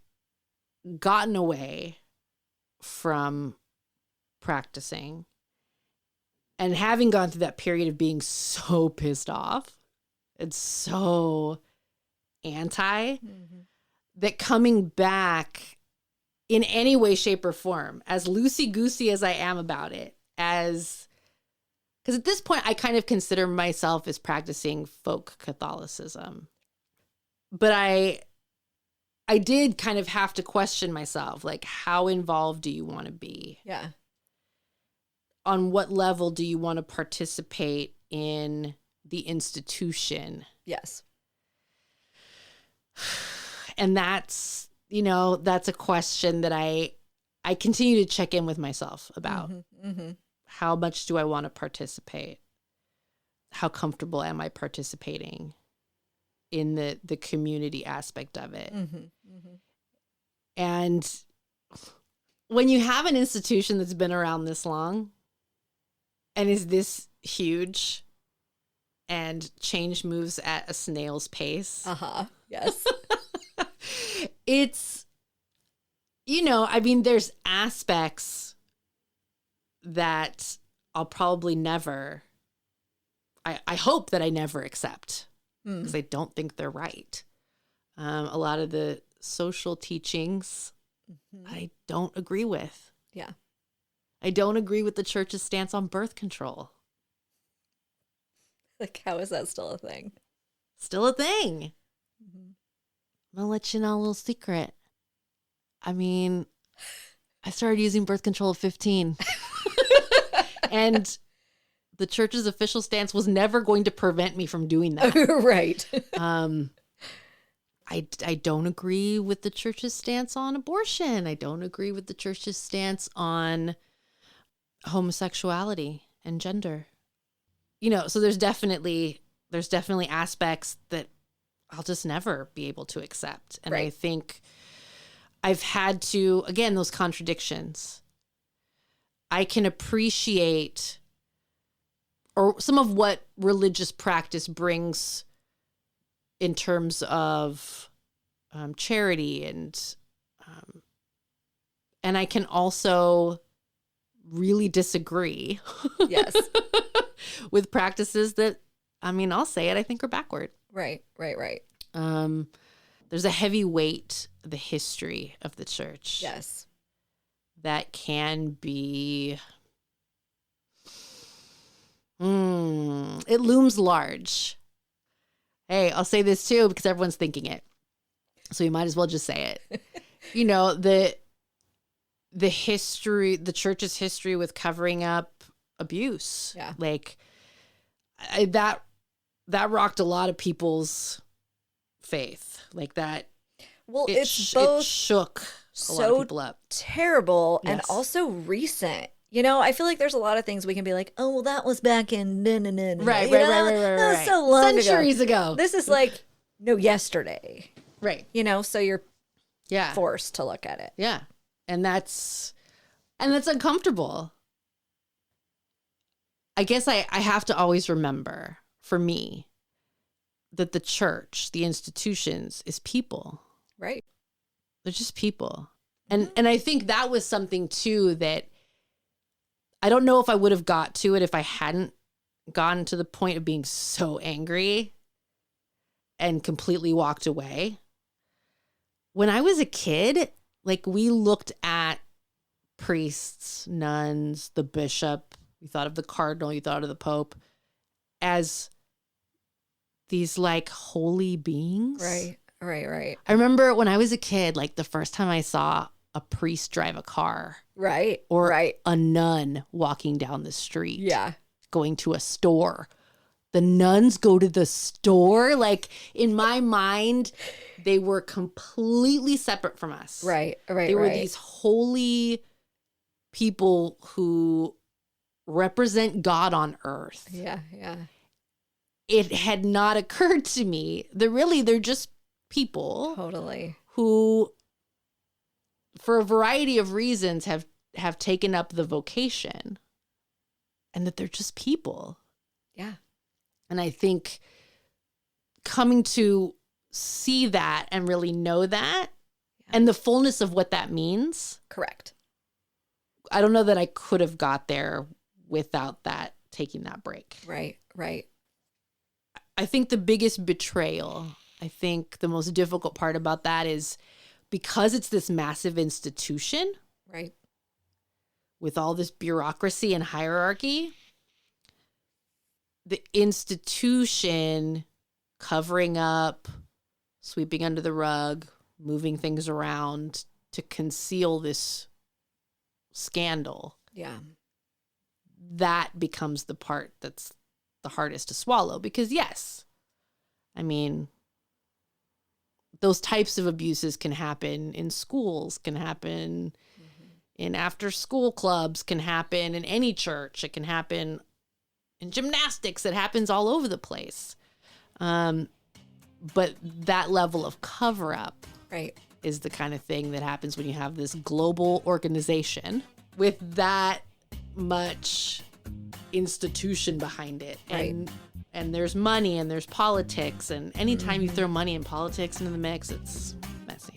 gotten away from practicing and having gone through that period of being so pissed off and so anti, that coming back in any way, shape, or form, as loosey-goosey as I am about it, because at this point I kind of consider myself as practicing folk Catholicism. But I did kind of have to question myself, like, how involved do you want to be? Yeah. On what level do you want to participate in the institution? Yes. And that's a question that I continue to check in with myself about. How much do I want to participate? How comfortable am I participating in the community aspect of it? And when you have an institution that's been around this long and is this huge and change moves at a snail's pace. Yes. It's, there's aspects that I'll probably never, I hope that I never accept, because I don't think they're right. A lot of the social teachings I don't agree with. Yeah. I don't agree with the Church's stance on birth control. Like, how is that still a thing? Still a thing. Mm-hmm. I'm going to let you know a little secret. I mean, I started using birth control at 15. And the church's official stance was never going to prevent me from doing that. Right. I don't agree with the church's stance on abortion. I don't agree with the church's stance on homosexuality and gender. You know, so there's definitely aspects that I'll just never be able to accept. And Right. I think I've had to, again, those contradictions. I can appreciate or some of what religious practice brings in terms of charity and I can also really disagree Yes. with practices that, I mean, I'll say it, I think are backward. Right. There's a heavy weight, the history of the church. Yes. That can be, it looms large. Hey, I'll say this too, because everyone's thinking it. So you might as well just say it. You know, the history, the church's history with covering up abuse. Yeah. Like that rocked a lot of people's faith. Like that. Well, It it's both shook a lot of so people up. terrible and Yes. also recent. You know, I feel like there's a lot of things we can be like, oh, well, that was back in Right. That's so long Centuries ago. This is like, no, yesterday. Right. You know, so you're Yeah. forced to look at it. Yeah. And that's uncomfortable. I guess I have to always remember, for me, that the church, the institutions, is people. Right. They're just people. And I think that was something too that I don't know if I would have got to it if I hadn't gotten to the point of being so angry and completely walked away. When I was a kid, like we looked at priests, nuns, the bishop, you thought of the cardinal, you thought of the pope as these like holy beings. Right. I remember when I was a kid, like the first time I saw a priest drive a car Right. or right. a nun walking down the street, Yeah. going to a store. The nuns go to the store. Like in my mind, they were completely separate from us. Right. They were these holy people who represent God on earth. Yeah. It had not occurred to me that they're just people Totally. who, for a variety of reasons, have taken up the vocation, and that they're just people. Yeah. And I think coming to see that and really know that and the fullness of what that means. Correct. I don't know that I could have got there without that, taking that break. Right. I think the biggest betrayal, I think the most difficult part about that is because it's this massive institution. Right. With all this bureaucracy and hierarchy, the institution covering up, sweeping under the rug, moving things around to conceal this scandal. Yeah. That becomes the part that's the hardest to swallow because, yes, I mean, those types of abuses can happen in schools, can happen in after school clubs, can happen in any church. It can happen in gymnastics. It happens all over the place. But that level of cover up is the kind of thing that happens when you have this global organization with that much institution behind it. And there's money and there's politics. And anytime you throw money and politics into the mix, it's messy.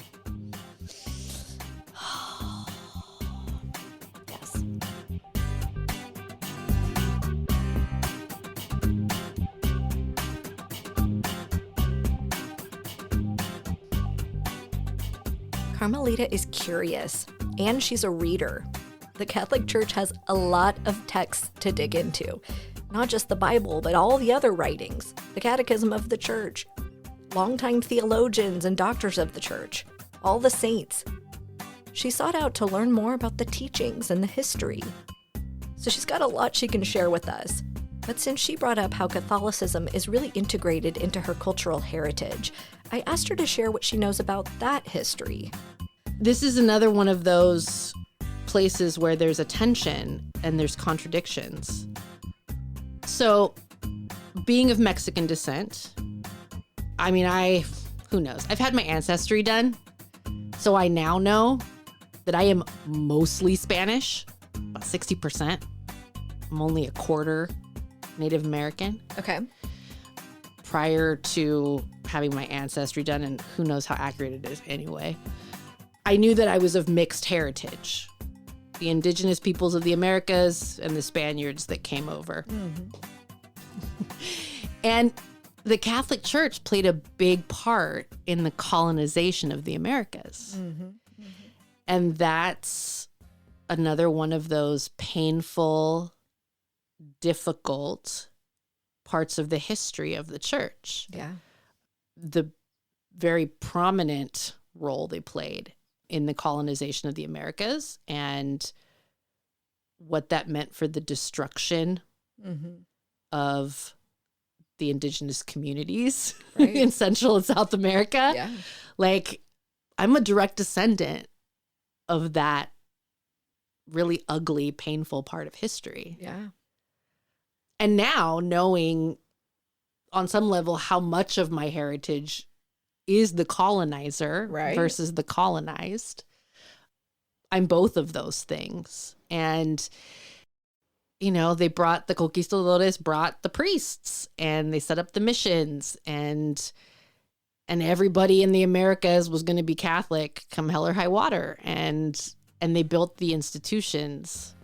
Yes. Carmelita is curious, and she's a reader. The Catholic Church has a lot of texts to dig into. Not just the Bible, but all the other writings, the Catechism of the Church, longtime theologians and doctors of the Church, all the saints. She sought out to learn more about the teachings and the history. So she's got a lot she can share with us. But since she brought up how Catholicism is really integrated into her cultural heritage, I asked her to share what she knows about that history. This is another one of those places where there's a tension and there's contradictions. So, being of Mexican descent, I mean, who knows? I've had my ancestry done, so I now know that I am mostly Spanish, about 60%. I'm only a quarter Native American. Okay. Prior to having my ancestry done, and who knows how accurate it is anyway, I knew that I was of mixed heritage. The indigenous peoples of the Americas and the Spaniards that came over. Mm-hmm. And the Catholic Church played a big part in the colonization of the Americas. Mm-hmm. Mm-hmm. And that's another one of those painful, difficult parts of the history of the church. Yeah. The very prominent role they played in the colonization of the Americas and what that meant for the destruction of the indigenous communities in Central and South America. Yeah. Like, I'm a direct descendant of that really ugly, painful part of history. Yeah. And now knowing on some level how much of my heritage is the colonizer versus the colonized, I'm both of those things. And, you know, the conquistadores brought the priests and they set up the missions and everybody in the Americas was going to be Catholic come hell or high water. And they built the institutions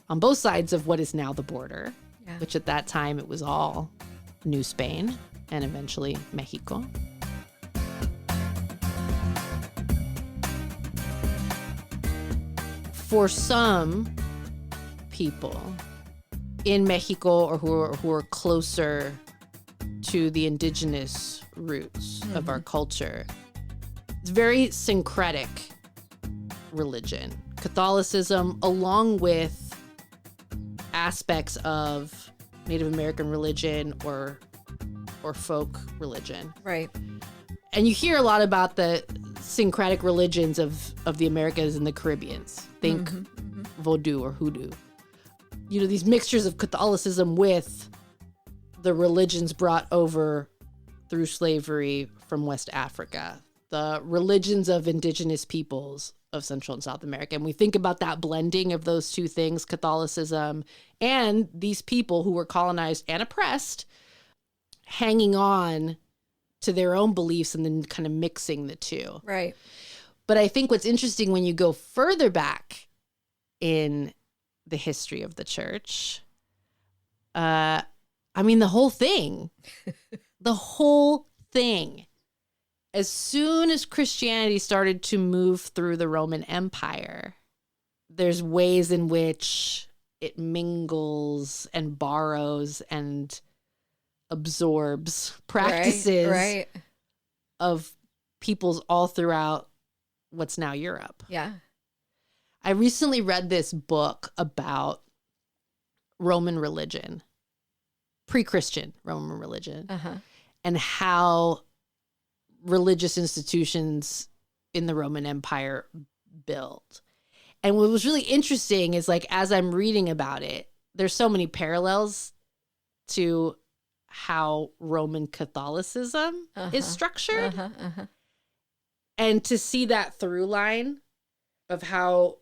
on both sides of what is now the border. Which at that time it was all New Spain and eventually Mexico. For some people in Mexico or who are closer to the indigenous roots of our culture, it's very syncretic religion. Catholicism, along with aspects of Native American religion or folk religion. Right. And you hear a lot about the syncretic religions of the Americas and the Caribbeans. Think Vodou or Hoodoo. You know, these mixtures of Catholicism with the religions brought over through slavery from West Africa, the religions of indigenous peoples of Central and South America. And we think about that blending of those two things, Catholicism and these people who were colonized and oppressed, hanging on to their own beliefs and then kind of mixing the two. Right. But I think what's interesting when you go further back in the history of the church, the whole thing, as soon as Christianity started to move through the Roman Empire, there's ways in which it mingles and borrows and absorbs practices of peoples all throughout what's now Europe. Yeah. I recently read this book about Roman religion, pre-Christian Roman religion, and how religious institutions in the Roman Empire built. And what was really interesting is, like, as I'm reading about it, there's so many parallels to how Roman Catholicism is structured. And to see that through line of how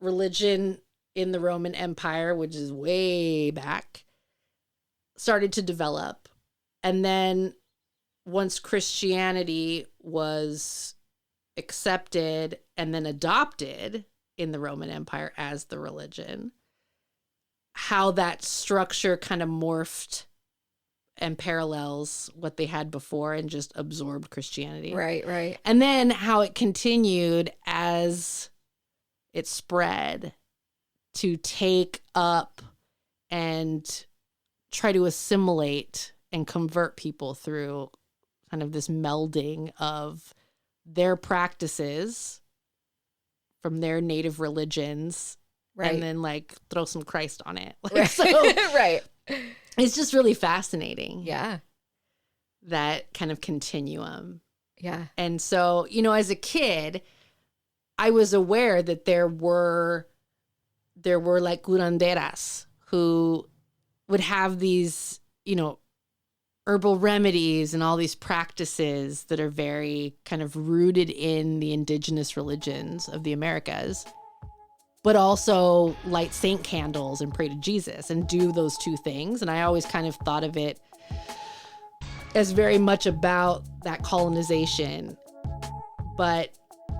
religion in the Roman Empire, which is way back, started to develop. And then once Christianity was accepted and then adopted in the Roman Empire as the religion, how that structure kind of morphed and parallels what they had before and just absorbed Christianity. Right, right. And then how it continued as it spread to take up and try to assimilate and convert people through kind of this melding of their practices from their native religions, Right. and then like throw some Christ on it. Like, Right. so Right. it's just really fascinating. Yeah. That kind of continuum. Yeah. And so, you know, as a kid, I was aware that there were like curanderas who would have these, you know, herbal remedies and all these practices that are very kind of rooted in the indigenous religions of the Americas, but also light saint candles and pray to Jesus and do those two things. And I always kind of thought of it as very much about that colonization. But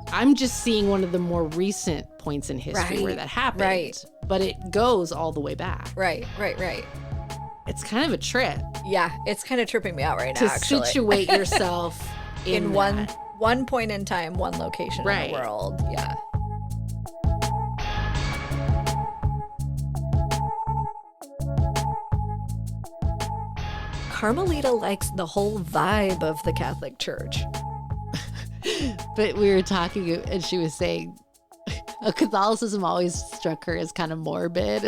I'm just seeing one of the more recent points in history Right, where that happened. right. But it goes all the way back. Right. It's kind of a trip Yeah. It's kind of tripping me out right now, to actually. situate yourself in that. one point in time, one location in Right. the world. Yeah. Carmelita likes the whole vibe of the Catholic Church. But we were talking and she was saying Catholicism always struck her as kind of morbid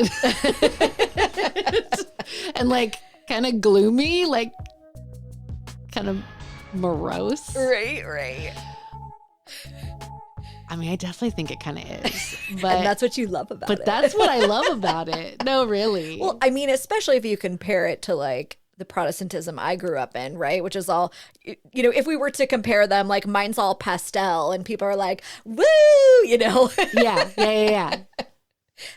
and like kind of gloomy, like kind of morose. Right. I mean, I definitely think it kind of is. But And that's what you love about it. But that's what I love about it. No, really. Well, I mean, especially if you compare it to like the Protestantism I grew up in, right? Which is all, you know, if we were to compare them, like mine's all pastel and people are like, woo, you know? Yeah.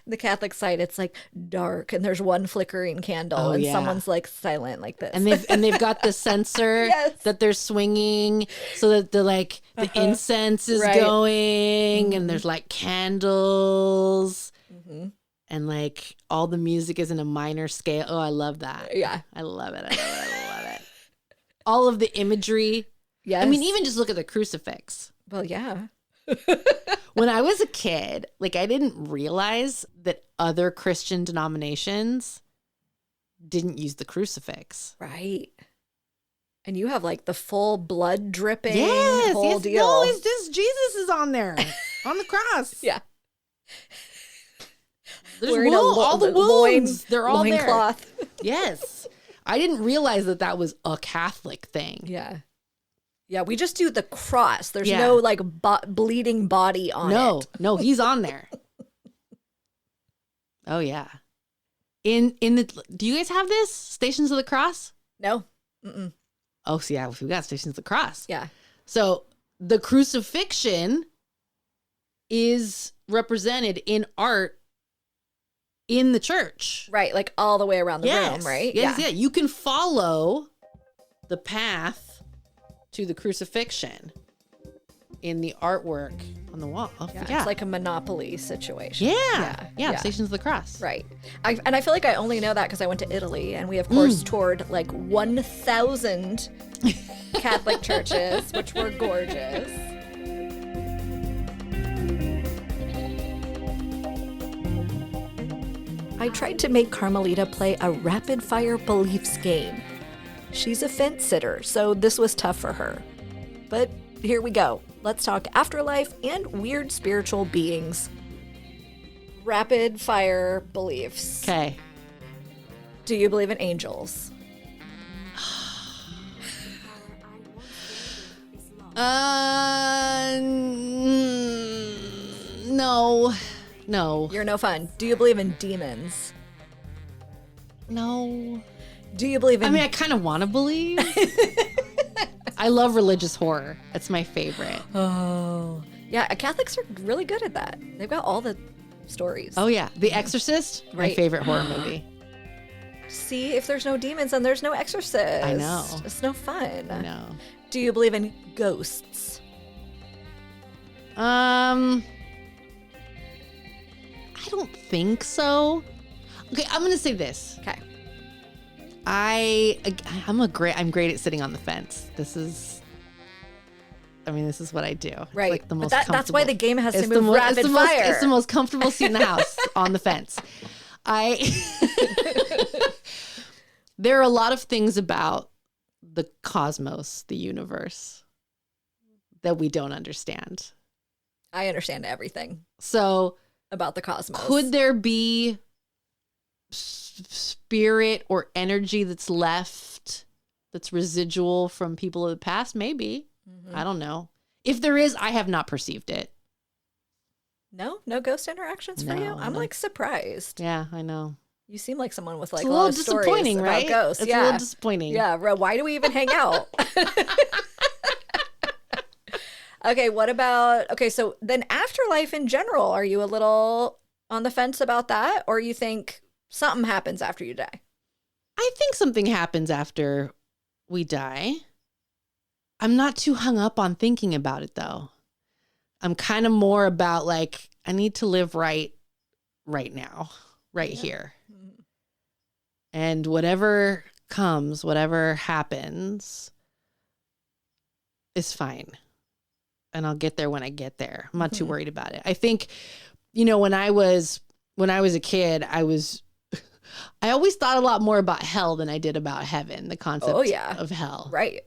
The Catholic side, it's like dark and there's one flickering candle and yeah. someone's like silent like this. And they've got the censer Yes. that they're swinging so that the incense is Right. going and there's like candles and like all the music is in a minor scale. Oh, I love that. Yeah. I love it. All of the imagery. Yes. I mean, even just look at the crucifix. Well, yeah. When I was a kid, like I didn't realize that other Christian denominations didn't use the crucifix. Right. And you have like the full blood dripping Yes, whole yes. deal. No, it's just Jesus is on there on the cross. Yeah. There's Wearing all the wounds. They're all there. loincloth. Yes. I didn't realize that was a Catholic thing. Yeah. Yeah, we just do the cross. There's Yeah. no like bleeding body on it. No, he's on there. Oh yeah. In the do you guys have this? Stations of the Cross? No. Mm-mm. Oh, so yeah, we got Stations of the Cross. Yeah. So the crucifixion is represented in art in the church. Right, like all the way around the room, right? Yes, yeah. You can follow the path to the crucifixion in the artwork on the wall. Oh, Yeah, it's like a Monopoly situation. Yeah. Stations of the Cross. Right. And I feel like I only know that because I went to Italy and we, of course, toured like 1,000 Catholic churches, which were gorgeous. I tried to make Carmelita play a rapid-fire beliefs game. She's a fence sitter, so this was tough for her. But here we go. Let's talk afterlife and weird spiritual beings. Rapid fire beliefs. Okay. Do you believe in angels? No. You're no fun. Do you believe in demons? No. Do you believe in... I mean, I kind of want to believe. I love religious horror. It's my favorite. Oh. Yeah, Catholics are really good at that. They've got all the stories. Oh, yeah. The Exorcist, my Right. favorite horror movie. See, if there's no demons, then there's no exorcist. I know. It's no fun. No. Do you believe in ghosts? I don't think so. Okay, I'm gonna say this. Okay. I'm great at sitting on the fence. This is what I do. It's Right. like the most But that's why comfortable- the game has to it's move rapid fire. It's the most comfortable seat in the house on the fence. there are a lot of things about the cosmos, the universe, that we don't understand. I understand everything So about the cosmos. could there be spirit or energy that's left, that's residual from people of the past? Maybe. Mm-hmm. I don't know. If there is, I have not perceived it. No ghost interactions for you? No, I'm no. like surprised. Yeah, I know. You seem like someone with like It's a lot of stories disappointing, about right? ghosts. It's Yeah. a little disappointing. Yeah, why do we even hang out? Okay, so then afterlife in general, are you a little on the fence about that? Or you think something happens after you die? I think something happens after we die. I'm not too hung up on thinking about it, though. I'm kind of more about like, I need to live right now, here. Mm-hmm. And whatever comes, whatever happens is fine. And I'll get there when I get there. I'm not too worried about it. I think, when I was a kid, I always thought a lot more about hell than I did about heaven, the concept of hell. Right.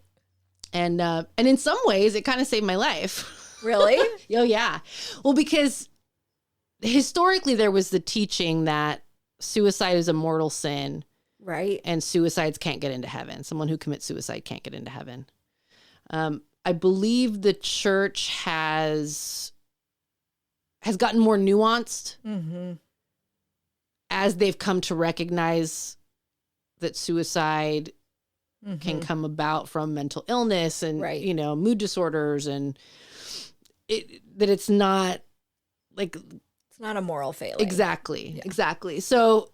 And in some ways, it kind of saved my life. Really? Oh, yeah. Well, because historically, there was the teaching that suicide is a mortal sin. Right. And suicides can't get into heaven. Someone who commits suicide can't get into heaven. I believe the church has gotten more nuanced as they've come to rectionize that suicide can come about from mental illness and, mood disorders, and that it's not like... It's not a moral failing. Exactly. So,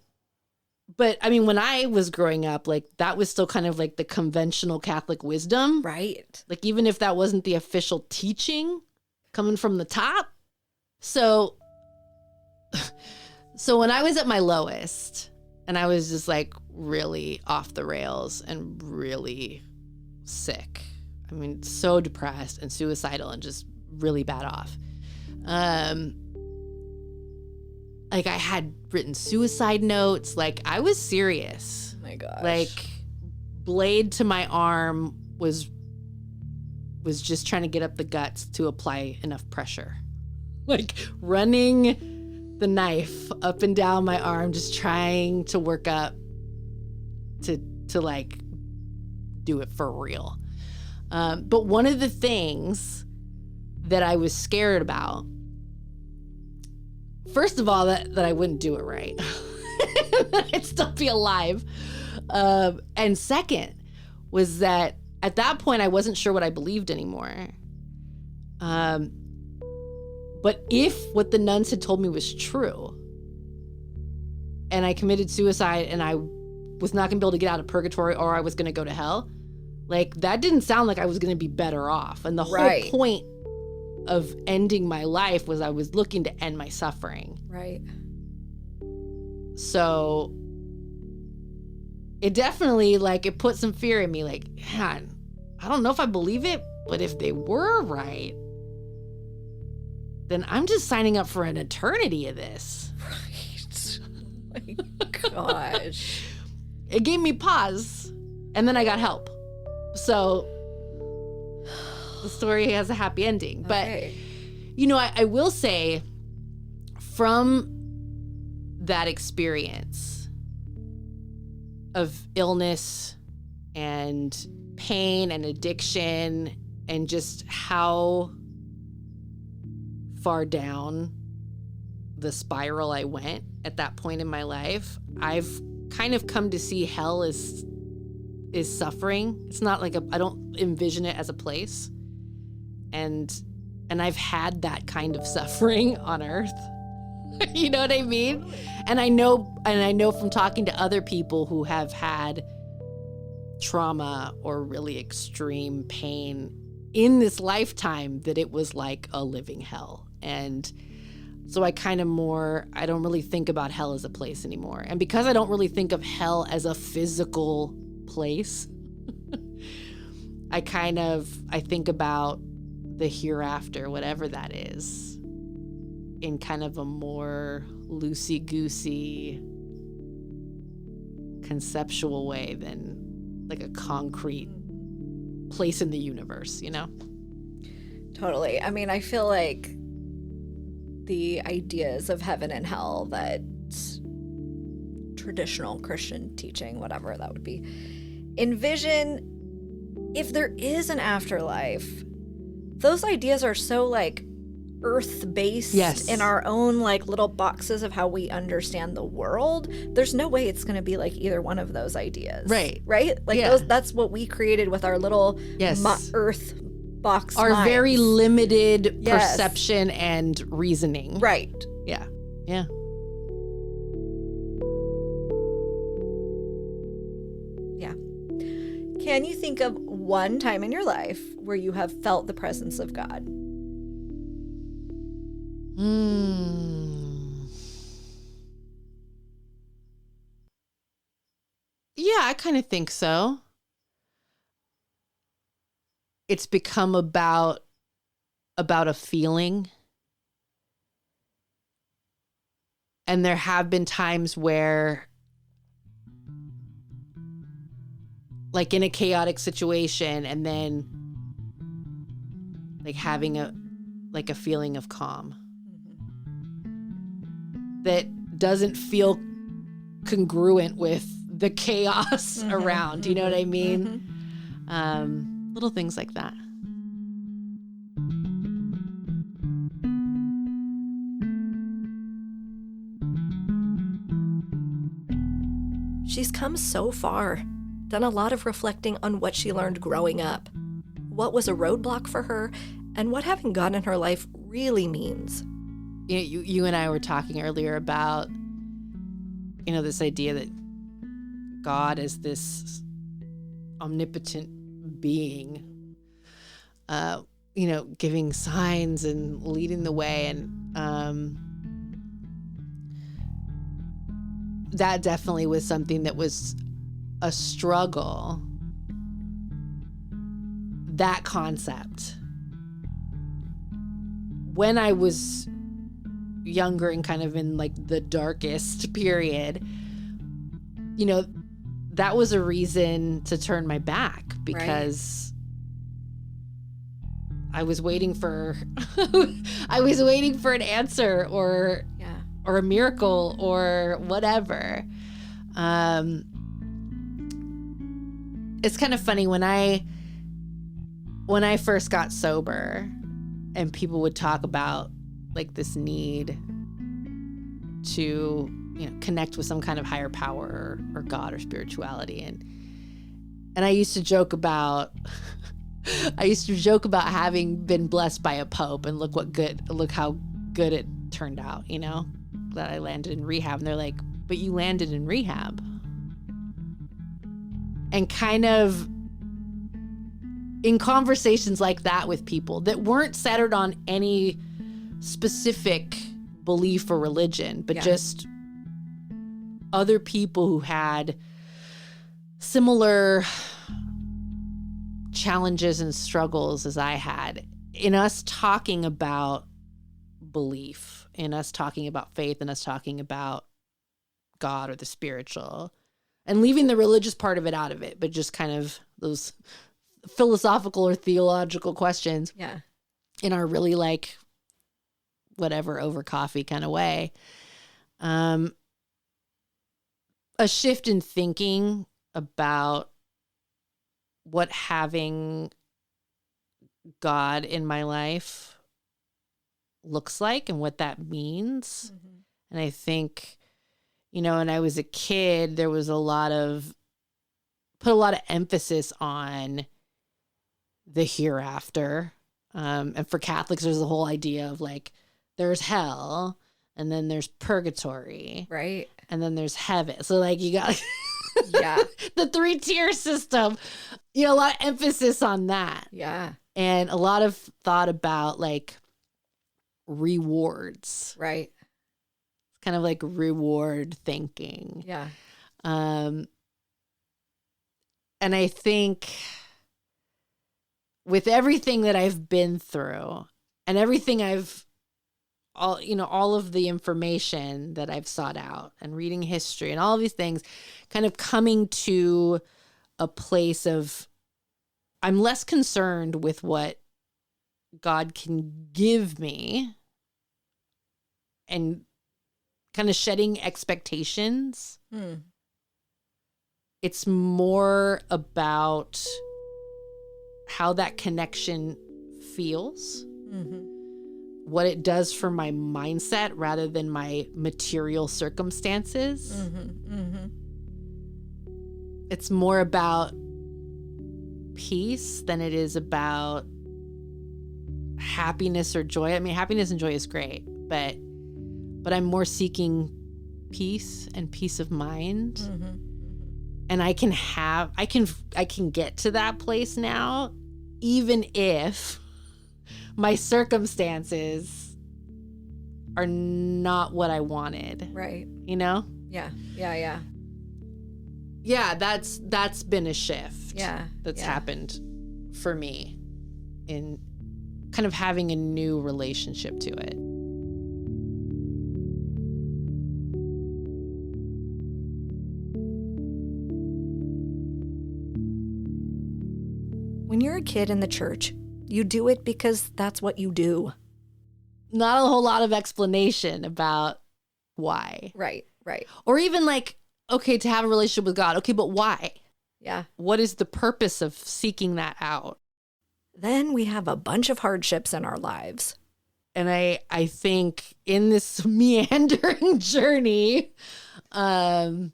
but I mean, when I was growing up, like that was still kind of like the conventional Catholic wisdom. Right. Like even if that wasn't the official teaching coming from the top. So when I was at my lowest and I was just like really off the rails and really sick, I mean, so depressed and suicidal and just really bad off. Like I had written suicide notes. Like I was serious. Oh my gosh. Like blade to my arm was just trying to get up the guts to apply enough pressure. Like running the knife up and down my arm, just trying to work up to like do it for real. But one of the things that I was scared about, first of all, that I wouldn't do it right. I'd still be alive. And second was that at that point, I wasn't sure what I believed anymore. But if what the nuns had told me was true, and I committed suicide and I was not going to be able to get out of purgatory, or I was going to go to hell, like that didn't sound like I was going to be better off. And the whole point of ending my life was I was looking to end my suffering. Right. So it definitely, like, it put some fear in me. Like, man, I don't know if I believe it, but if they were right, then I'm just signing up for an eternity of this. Right. Oh my gosh. It gave me pause, and then I got help. So the story has a happy ending. But, I will say, from that experience of illness and pain and addiction and just how far down the spiral I went at that point in my life, I've kind of come to see hell as suffering. It's not like I don't envision it as a place. And I've had that kind of suffering on earth. You know what I mean? And I know from talking to other people who have had trauma or really extreme pain in this lifetime that it was like a living hell. And so I don't really think about hell as a place anymore. And because I don't really think of hell as a physical place, I think about the hereafter, whatever that is, in kind of a more loosey-goosey conceptual way than like a concrete place in the universe, you know? Totally. I mean, I feel like the ideas of heaven and hell that traditional Christian teaching, whatever that would be, envision if there is an afterlife, those ideas are so like earth-based Yes. in our own like little boxes of how we understand the world. There's no way it's going to be like either one of those ideas. Right. Like Yeah. that's what we created with our little Yes. earth box Our minds. very limited Yes. perception and reasoning. Right. Yeah. Yeah. Yeah. Can you think of one time in your life where you have felt the presence of God? Yeah, I kind of think so. It's become about a feeling. And there have been times where, like in a chaotic situation, and then like having a feeling of calm that doesn't feel congruent with the chaos around. You know what I mean? Little things like that. She's come so far, done a lot of reflecting on what she learned growing up, what was a roadblock for her, and what having God in her life really means. You and I were talking earlier about, this idea that God is this omnipotent being, giving signs and leading the way. And that definitely was something that was a struggle, that concept. When I was younger and kind of in like the darkest period, that was a reason to turn my back, because I was waiting for an answer or a miracle or whatever. It's kind of funny when I first got sober and people would talk about like this need to connect with some kind of higher power or God or spirituality, and I used to joke about having been blessed by a pope, and look how good it turned out, that I landed in rehab. And they're like, but you landed in rehab. And kind of in conversations like that with people that weren't centered on any specific belief or religion, but just other people who had similar challenges and struggles as I had, in us talking about belief, in us talking about faith, in us talking about God or the spiritual, and leaving the religious part of it out of it, but just kind of those philosophical or theological questions in our really like whatever over coffee kind of way. A shift in thinking about what having God in my life looks like and what that means. And I think, when I was a kid, there was put a lot of emphasis on the hereafter. And for Catholics, there's the whole idea of like, there's hell, and then there's purgatory. Right. And then there's heaven. So like you got the 3-tier system, a lot of emphasis on that. Yeah. And a lot of thought about like rewards. Right. Kind of like reward thinking. Yeah. And I think with everything that I've been through and everything I've all of the information that I've sought out and reading history and all of these things, kind of coming to a place of I'm less concerned with what God can give me and kind of shedding expectations. It's more about how that connection feels, what it does for my mindset rather than my material circumstances. It's more about peace than it is about happiness or joy. I mean, happiness and joy is great, but I'm more seeking peace and peace of mind. And I can get to that place now, even if my circumstances are not what I wanted. Right. You know? Yeah. Yeah, that's been a shift. Yeah. That's happened for me in kind of having a new relationship to it. When you're a kid in the church, you do it because that's what you do. Not a whole lot of explanation about why. Right. Or even like, okay, to have a relationship with God. Okay, but why? Yeah. What is the purpose of seeking that out? Then we have a bunch of hardships in our lives. And I think in this meandering journey, the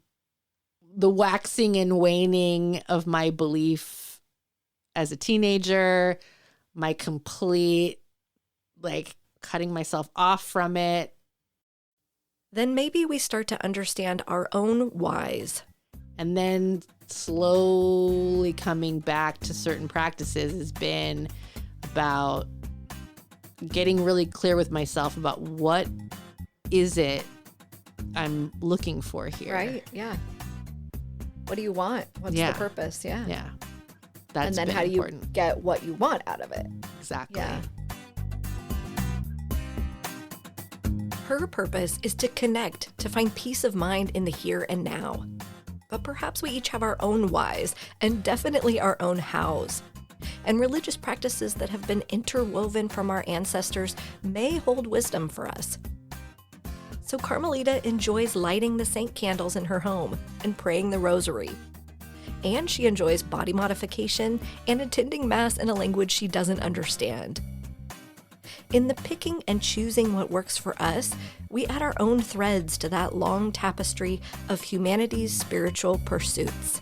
waxing and waning of my belief as a teenager, my complete, like, cutting myself off from it. Then maybe we start to understand our own whys. And then slowly coming back to certain practices has been about getting really clear with myself about what is it I'm looking for here. Right? Yeah. What do you want? What's the purpose? Yeah. Yeah. That's and then been how do important. you get what you want out of it? Exactly. Yeah. Her purpose is to connect, to find peace of mind in the here and now. But perhaps we each have our own whys and definitely our own hows. And religious practices that have been interwoven from our ancestors may hold wisdom for us. So Carmelita enjoys lighting the saint candles in her home and praying the rosary. And she enjoys body modification and attending Mass in a language she doesn't understand. In the picking and choosing what works for us, we add our own threads to that long tapestry of humanity's spiritual pursuits.